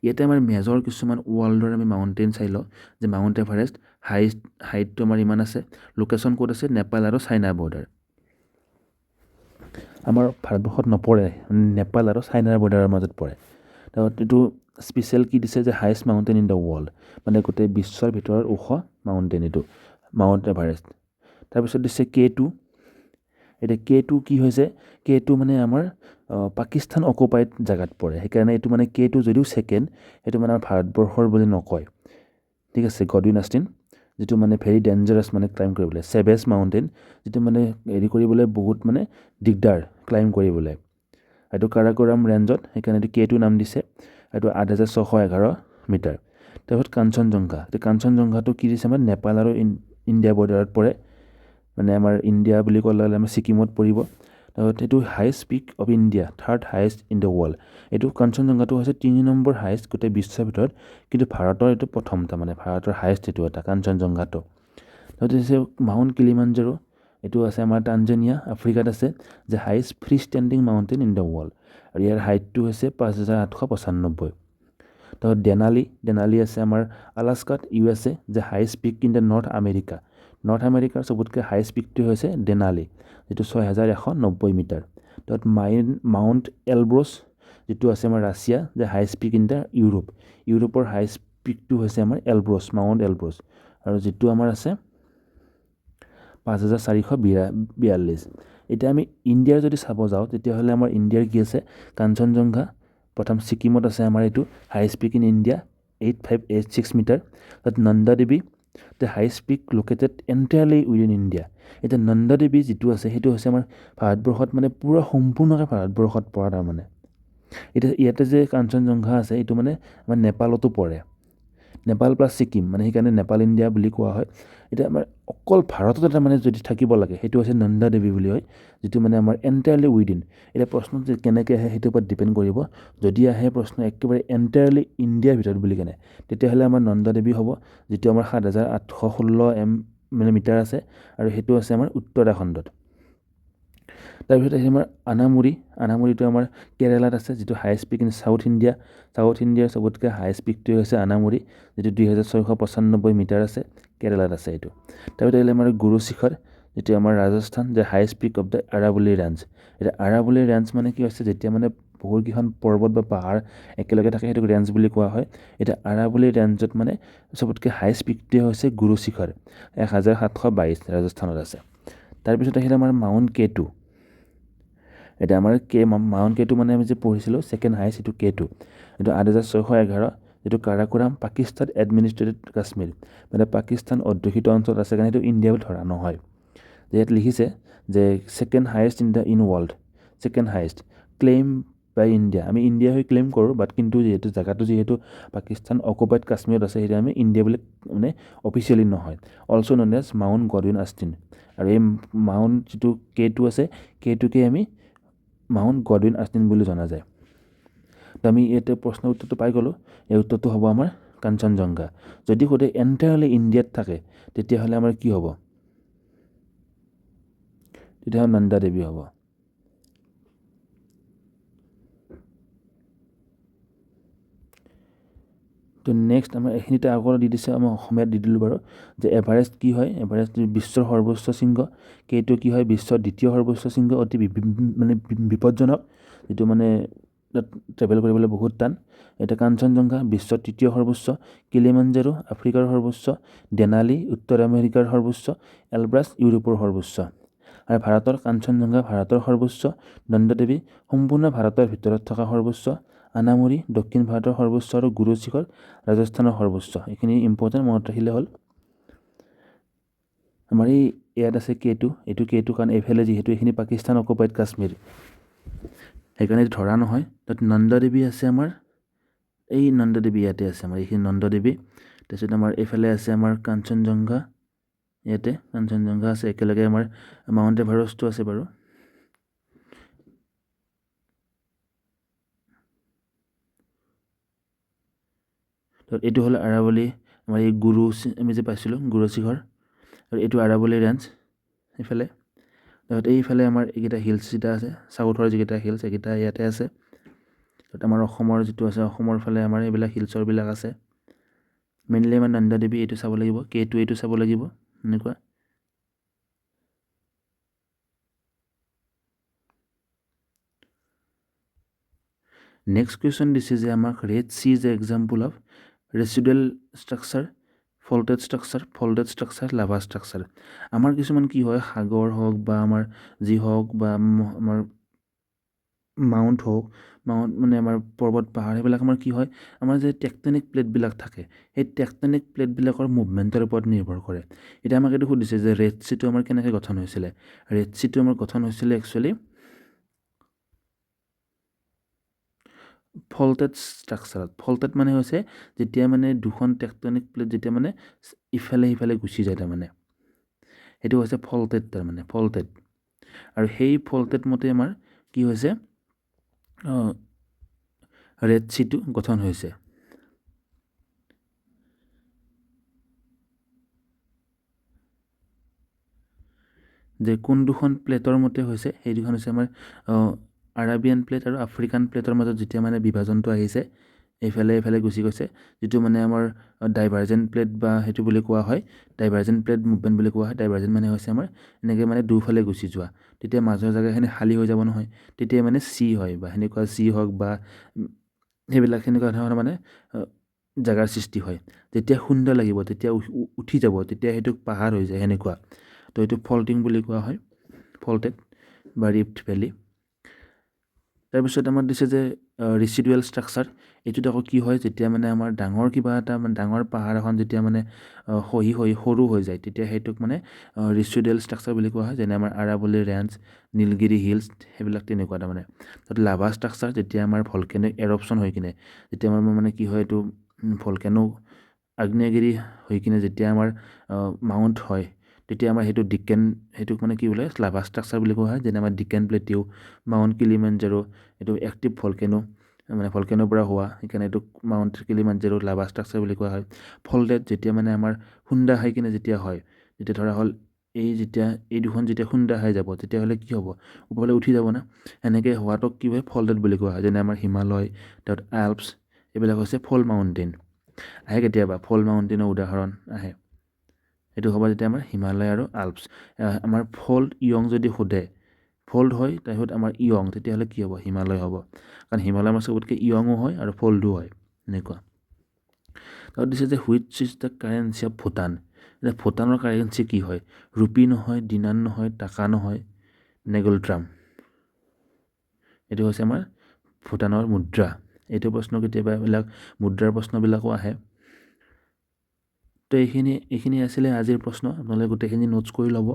ইয়াতে আমাৰ মেজৰ কিছুমান ৱৰ্ল্ডৰ আমি মাউণ্টেইন চাই লওঁ, যে মাউণ্ট এভাৰেষ্ট হাইটটো আমাৰ ইমান আছে, লোকেশ্যন ক'ত আছে, নেপাল আৰু চাইনা বৰ্ডাৰ। আমাৰ ভাৰতবৰ্ষত নপৰে, নেপাল আৰু চাইনাৰ বৰ্ডাৰৰ মাজত পৰে। তাৰপিছত এইটো স্পেচিয়েল কি দিছে যে highest mountain in the world, মানে গোটেই বিশ্বৰ ভিতৰত ওখ মাউণ্টেইন এইটো মাউণ্ট এভাৰেষ্ট। তাৰপিছত দিছে K2। এতিয়া K2 কি হৈছে, K2 মানে আমাৰ পাকিস্তান অকুপাইড জেগাত পৰে। সেইকাৰণে এইটো মানে K2 যদিও ছেকেণ্ড, সেইটো মানে আমাৰ ভাৰতবৰ্ষৰ বুলি নকয়। ঠিক আছে, গডৱিন আষ্টিন, যিটো মানে ভেৰি ডেঞ্জাৰাছ মানে ক্লাইম্ব কৰিবলৈ, ছেভেজ মাউণ্টেইন, যিটো মানে হেৰি কৰিবলৈ বহুত মানে দিগদাৰ ক্লাইম্ব কৰিবলৈ। এইটো কাৰাকোৰাম ৰেঞ্জত, সেইকাৰণে এইটো K2 নাম দিছে। এইটো 8611 মিটাৰ। তাৰপিছত কাঞ্চনজংঘা। এতিয়া কাঞ্চনজংঘাটো কি দিছে, আমাৰ নেপাল আৰু ইণ্ডিয়া বৰ্ডাৰত পৰে, মানে আমাৰ ইণ্ডিয়া বুলি ক'লে আমাৰ ছিকিমত পৰিব। এইটো highest peak of India, third highest in the world. এইটো কাঞ্চনজংঘাটো হৈছে 3 নম্বৰ হাইষ্ট গোটেই বিশ্বৰ ভিতৰত, কিন্তু ভাৰতৰ এইটো প্ৰথম, তাৰমানে ভাৰতৰ হাইষ্ট এইটো এটা কাঞ্চনজংঘাটো। তাৰপিছত হৈছে মাউণ্ট কিলিমাঞ্জাৰো, এইটো আছে আমাৰ টানজানিয়া আফ্ৰিকাত আছে, যে highest free standing mountain in the world, আৰু ইয়াৰ হাইটটো হৈছে 5895। তাৰপিছত দেনালি আছে আমাৰ আলাস্কাত USA, যে highest peak in the north আমেৰিকাৰ চবতকৈ হাইষ্ট পিকটো হৈছে দেনালি, যিটো 6190 মিটাৰ। তাৰপিছত মাউণ্ট এলব্ৰছ, যিটো আছে আমাৰ ৰাছিয়া, যে হাইষ্ট পিক ইন দ্য ইউৰোপৰ হাইষ্ট পিকটো হৈছে আমাৰ মাউণ্ট এলব্ৰছ, আৰু যিটো আমাৰ আছে 5442। এতিয়া আমি ইণ্ডিয়াৰ যদি চাব যাওঁ, তেতিয়াহ'লে আমাৰ ইণ্ডিয়াৰ কি আছে, কাঞ্চনজংঘা প্ৰথম ছিকিমত আছে আমাৰ এইটো highest peak in India 8586 meter. তাত Nanda Devi, the highest peak located entirely within India. এতিয়া নন্দা দেৱী যিটো আছে সেইটো হৈছে আমাৰ ভাৰতবৰ্ষত, মানে পূৰা সম্পূৰ্ণকৈ ভাৰতবৰ্ষত পৰা তাৰমানে। এতিয়া ইয়াতে যে কাঞ্চনজংঘা আছে এইটো মানে আমাৰ নেপালতো পৰে, নেপাল প্লাছ ছিকিম, মানে সেইকাৰণে নেপাল ইণ্ডিয়া বুলি কোৱা হয়। এতিয়া আমাৰ অকল ভাৰততে তাৰমানে যদি থাকিব লাগে সেইটো হৈছে নন্দা দেৱী বুলি হয়, যিটো মানে আমাৰ এণ্টায়াৰলি উইদিন। এতিয়া প্ৰশ্ন যে কেনেকৈ আহে সেইটোৰ ওপৰত ডিপেণ্ড কৰিব। যদি আহে প্ৰশ্ন একেবাৰে এণ্টায়াৰলি ইণ্ডিয়াৰ ভিতৰত বুলি কেনে, তেতিয়াহ'লে আমাৰ নন্দা দেৱী হ'ব, যিটো আমাৰ 7816 মিটাৰ আছে, আৰু সেইটো আছে আমাৰ উত্তৰাখণ্ডত। তাৰপিছত আহিছে আমাৰ আনামুৰিটো আমাৰ কেৰেলাত আছে, যিটো হাইষ্ট পিক ইন চাউথ ইণ্ডিয়াৰ চবতকৈ হাইষ্ট পিকটোৱে হৈছে আনামুৰি, যিটো 2695 মিটাৰ আছে, কেৰেলাত আছে এইটো। তাৰপিছত আহিলে আমাৰ গুৰু শিখৰ, যিটো আমাৰ ৰাজস্থান, যে highest peak of the Aravalli range. এতিয়া আৰাৱলী ৰেঞ্জ মানে কি হৈছে, যেতিয়া মানে বহুতকেইখন পৰ্বত বা পাহাৰ একেলগে থাকে সেইটোক ৰেঞ্জ বুলি কোৱা হয়। এতিয়া আৰাৱলী ৰেঞ্জত মানে চবতকৈ হাইষ্ট পিকটোৱে হৈছে গুৰু শিখৰ, 1722 ৰাজস্থানত আছে। তাৰপিছত আহিলে আমাৰ মাউণ্ট K2। এতিয়া আমাৰ মাউণ্ট K2 মানে আমি যে পঢ়িছিলোঁ ছেকেণ্ড হাইষ্ট, এইটো K2, এইটো 8611, যিটো কাৰাকোৰাম পাকিস্তান এডমিনিষ্ট্ৰেটেড কাশ্মীৰ, মানে পাকিস্তান অধ্যুষিত অঞ্চলত আছে কাৰণে এইটো ইণ্ডিয়া বুলি ধৰা নহয়। ইয়াত লিখিছে যে second highest in world, second highest claim by India. আমি ইণ্ডিয়া হৈ ক্লেইম কৰোঁ, বাট কিন্তু যিহেতু পাকিস্তান অকুপাইড কাশ্মীৰত আছে, সেইটো আমি ইণ্ডিয়া বুলি মানে অফিচিয়েলি নহয়। Also' known as mount Godwin Austen. আৰু এই মাউণ্ট যিটো K2 আছে, K2কে আমি মাউণ্ট গডৱিন আষ্টিন বুলি জনা যায়। তো আমি ইয়াতে প্ৰশ্নৰ উত্তৰটো পাই গ'লোঁ। এই উত্তৰটো হ'ব আমাৰ কাঞ্চনজংঘা। যদি সোধে এণ্টায়াৰলি ইণ্ডিয়াত থাকে, তেতিয়াহ'লে আমাৰ কি হ'ব, তেতিয়াহ'লে নন্দা দেৱী হ'ব। তো নেক্সট আমাৰ এইখিনিতে আগত দি দিছে, আমাৰ অসমীয়াত দি দিলোঁ বাৰু, যে এভাৰেষ্ট কি হয়। এভাৰেষ্ট বিশ্বৰ সৰ্বোচ্চ শৃংগ। K2 কি হয়, বিশ্বৰ দ্বিতীয় সৰ্বোচ্চ শৃংগ, অতি মানে বিপদজনক, যিটো মানে তাত ট্ৰেভেল কৰিবলৈ বহুত টান। এতিয়া কাঞ্চনজংঘা বিশ্বৰ তৃতীয় সৰ্বোচ্চ, কিলিমাঞ্জাৰো আফ্ৰিকাৰ সৰ্বোচ্চ, দেনালি উত্তৰ আমেৰিকাৰ সৰ্বোচ্চ, এলব্ৰাছ ইউৰোপৰ সৰ্বোচ্চ। আৰু ভাৰতৰ কাঞ্চনজংঘা ভাৰতৰ সৰ্বোচ্চ, নন্দা দেৱী সম্পূৰ্ণ ভাৰতৰ ভিতৰত থকা সৰ্বোচ্চ, আনামুৰি দক্ষিণ ভাৰতৰ সৰ্বোচ্চ, আৰু গুৰু শিখৰ ৰাজস্থানৰ সৰ্বোচ্চ। এইখিনি ইম্পৰ্টেণ্ট, মনত ৰাখিলে হ'ল। আমাৰ ইয়াত আছে K2, এইটো K2 কাৰণ এইফালে যিহেতু এইখিনি পাকিস্তান অকুপাইড কাশ্মীৰ, সেইকাৰণে এইটো ধৰা নহয়। তাত নন্দা দেৱী আছে আমাৰ, এই নন্দা দেৱী ইয়াতে আছে আমাৰ, এইখিনি নন্দা দেৱী। তাৰপিছত আমাৰ এইফালে আছে আমাৰ কাঞ্চনজংঘা, ইয়াতে কাঞ্চনজংঘা আছে, একেলগে আমাৰ মাউণ্ট এভাৰেষ্টটো আছে বাৰু। এইটো হ'ল আৰাৱলী, আমাৰ এই আমি যে পাইছিলোঁ গুৰু শিখৰ, আৰু এইটো আৰাৱলী ৰেঞ্জ এইফালে। তাৰপিছত এইফালে আমাৰ এইকেইটা হিলছ যেটা আছে, চাউথৰ যিকেইটা হিলছ এইকেইটা ইয়াতে আছে। তাৰপিছত আমাৰ অসমৰ যিটো আছে, অসমৰ ফালে আমাৰ এইবিলাক হিলছৰবিলাক আছে। মেইনলি আমাৰ নন্দা দেৱী এইটো চাব লাগিব, K2 এইটো চাব লাগিব, এনেকুৱা। নেক্সট কুৱেশ্যন দিছে যে আমাক red sea is a example of residual structure, faulted structure, lava structure. আমাৰ কিছুমান কি হয়, সাগৰ হওক বা আমাৰ যি হওক বা আমাৰ মাউণ্ট মানে আমাৰ পৰ্বত পাহাৰ, সেইবিলাক আমাৰ কি হয়, আমাৰ যে টেকটনিক প্লেটবিলাক থাকে, সেই টেকটনিক প্লেটবিলাকৰ মুভমেণ্টৰ ওপৰত নিৰ্ভৰ কৰে। এতিয়া আমাক এইটো সুধিছে যে ৰেড চিটো আমাৰ কেনেকৈ গঠন হৈছিলে। ৰেড চিটো আমাৰ গঠন হৈছিলে একচুৱেলি ফল্টেড ষ্ট্ৰাকচাৰত। ফল্টেড মানে হৈছে যেতিয়া মানে দুখন টেকটনিক প্লেট যেতিয়া মানে ইফালে সিফালে গুচি যায়, তাৰমানে সেইটো হৈছে ফল্টেড, তাৰমানে ফল্টেড। আৰু সেই ফল্টেড মতে আমাৰ কি হৈছে ৰেড চিটো গঠন হৈছে। যে কোন দুখন প্লেটৰ মতে হৈছে সেই দুখন হৈছে আমাৰ আৰাবিয়ান প্লেট আৰু আফ্ৰিকান প্লেটৰ মাজত যেতিয়া মানে বিভাজনটো আহিছে এইফালে গুচি গৈছে, যিটো মানে আমাৰ ডাইভাৰ্জেণ্ট প্লেট বা সেইটো বুলি কোৱা হয়, ডাইভাৰ্জেণ্ট প্লেট মুভমেণ্ট বুলি কোৱা হয়। ডাইভাৰ্জেণ্ট মানে হৈছে আমাৰ এনেকৈ মানে দুফালে গুচি যোৱা, তেতিয়া মাজৰ জেগাখিনি খালী হৈ যাব নহয়, তেতিয়া মানে চি হয় বা সেনেকুৱা চি হওক বা সেইবিলাক সেনেকুৱা ধৰণৰ মানে জেগাৰ সৃষ্টি হয়। যেতিয়া খুন্দা লাগিব তেতিয়া উঠি যাব, তেতিয়া সেইটো পাহাৰ হৈ যায় সেনেকুৱা। তো এইটো ফল্টিং বুলি কোৱা হয়, ফল্টেড বা ৰিফ্ট ভেলী। তাৰপিছত আমাৰ দিছে যে ৰিচিডুৱেল ষ্ট্ৰাকচাৰ। এইটোত আকৌ কি হয়, যেতিয়া মানে আমাৰ ডাঙৰ কিবা এটা মানে ডাঙৰ পাহাৰ এখন যেতিয়া মানে খহি সৰু হৈ যায়, তেতিয়া সেইটোক মানে ৰিচিডুৱেল ষ্ট্ৰাকচাৰ বুলি কোৱা হয়। যেনে আমাৰ আৰাৱলী ৰেঞ্জ, নীলগিৰি হিলছ, সেইবিলাক তেনেকুৱা তাৰমানে। তাত লাভা ষ্ট্ৰাকচাৰ, যেতিয়া আমাৰ ভলকেনিক এৰপশ্যন হৈ কিনে যেতিয়া আমাৰ মানে কি হয়, এইটো ভলকেনো আগ্নেয়গিৰি হৈ কিনে যেতিয়া আমাৰ মাউণ্ট হয়, তেতিয়া আমাৰ সেইটোক মানে কি বোলে লাভা ষ্ট্ৰাকচাৰ বুলি কোৱা হয়। যেনে আমাৰ ডিকেন প্লেটিউ, মাউণ্ট কিলিমাঞ্জাৰো, এইটো এক্টিভ ভলকেনো মানে ভলকেনোৰ পৰা হোৱা, সেইকাৰণে এইটোক মাউণ্ট কিলিমাঞ্জাৰো লাভা ষ্ট্ৰাকচাৰ বুলি কোৱা হয়। ফল্টেড, যেতিয়া মানে আমাৰ খুন্দা খাই কিনে যেতিয়া হয়, যেতিয়া ধৰা হ'ল এই দুখন যেতিয়া খুন্দা খাই যাব, তেতিয়াহ'লে কি হ'ব, ওপৰলৈ উঠি যাব না। এনেকৈ হোৱাটোক কি হয়, ফল্টেড বুলি কোৱা হয়। যেনে আমাৰ হিমালয়, তাৰপিছত আল্পছ, এইবিলাক হৈছে ফল্ট মাউণ্টেইন। আহে কেতিয়াবা ফল্ট মাউণ্টেইনৰ উদাহৰণ আহে। এইটো হ'ব যেতিয়া আমাৰ হিমালয় আৰু আল্পছ। আমাৰ ফল্ট ইয়ং যদি সোধে, ফল্ট হয় তাৰপিছত আমাৰ ইয়ং, তেতিয়াহ'লে কি হ'ব, হিমালয় হ'ব। কাৰণ হিমালয় আমাৰ চবতকৈ ইয়ঙো হয় আৰু ফল্টো হয় এনেকুৱা। তাত দিছে যে which is the currency of Bhutan. এতিয়া ভূটানৰ কাৰেঞ্চি কি হয়, ৰুপি নহয়, দিনান নহয়, টাকা নহয়, নেগলড্ৰাম। এইটো হৈছে আমাৰ ভূটানৰ মুদ্ৰা। এইটো প্ৰশ্ন কেতিয়াবা এইবিলাক মুদ্ৰাৰ প্ৰশ্নবিলাকো আহে। তো এইখিনি আছিলে আজিৰ প্ৰশ্ন। আপোনালোকে গোটেইখিনি নোটছ কৰি ল'ব।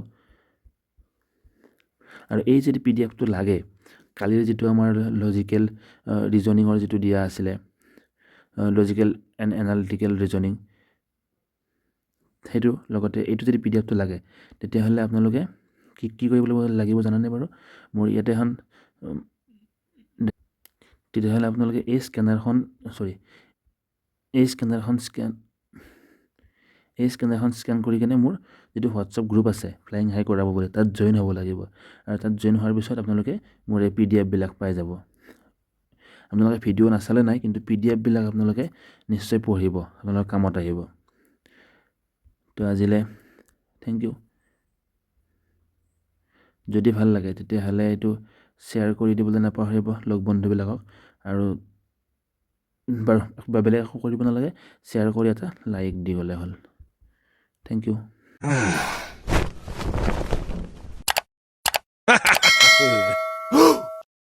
আৰু এই যদি PDF টো লাগে, কালিৰ যিটো আমাৰ লজিকেল ৰিজনিঙৰ যিটো দিয়া আছিলে, লজিকেল এণ্ড এনালিটিকেল ৰিজনিং, সেইটো লগতে এইটো যদি PDF টো লাগে, তেতিয়াহ'লে আপোনালোকে কি কৰিব লাগিব জানেনে বাৰু? মোৰ ইয়াতে এখন তেতিয়াহ'লে আপোনালোকে এই স্কেনাৰখন স্কেন কৰি কিনে মোৰ যিটো হোৱাটছআপ গ্ৰুপ আছে ফ্লাইং হাই কৰাব বুলি, তাত জইন হ'ব লাগিব। আৰু তাত জইন হোৱাৰ পিছত আপোনালোকে মোৰ এই PDF বিলাক পাই যাব। আপোনালোকে ভিডিঅ' নাচালে নাই, কিন্তু PDF বিলাক আপোনালোকে নিশ্চয় পঢ়িব, আপোনালোকৰ কামত আহিব। তো আজিলৈ থেংক ইউ। যদি ভাল লাগে তেতিয়াহ'লে এইটো শ্বেয়াৰ কৰি দিবলৈ নাপাহৰিব লগ বন্ধুবিলাকক। আৰু বাৰু বেলেগ একো কৰিব নালাগে, শ্বেয়াৰ কৰি এটা লাইক দি গ'লে হ'ল। Thank U.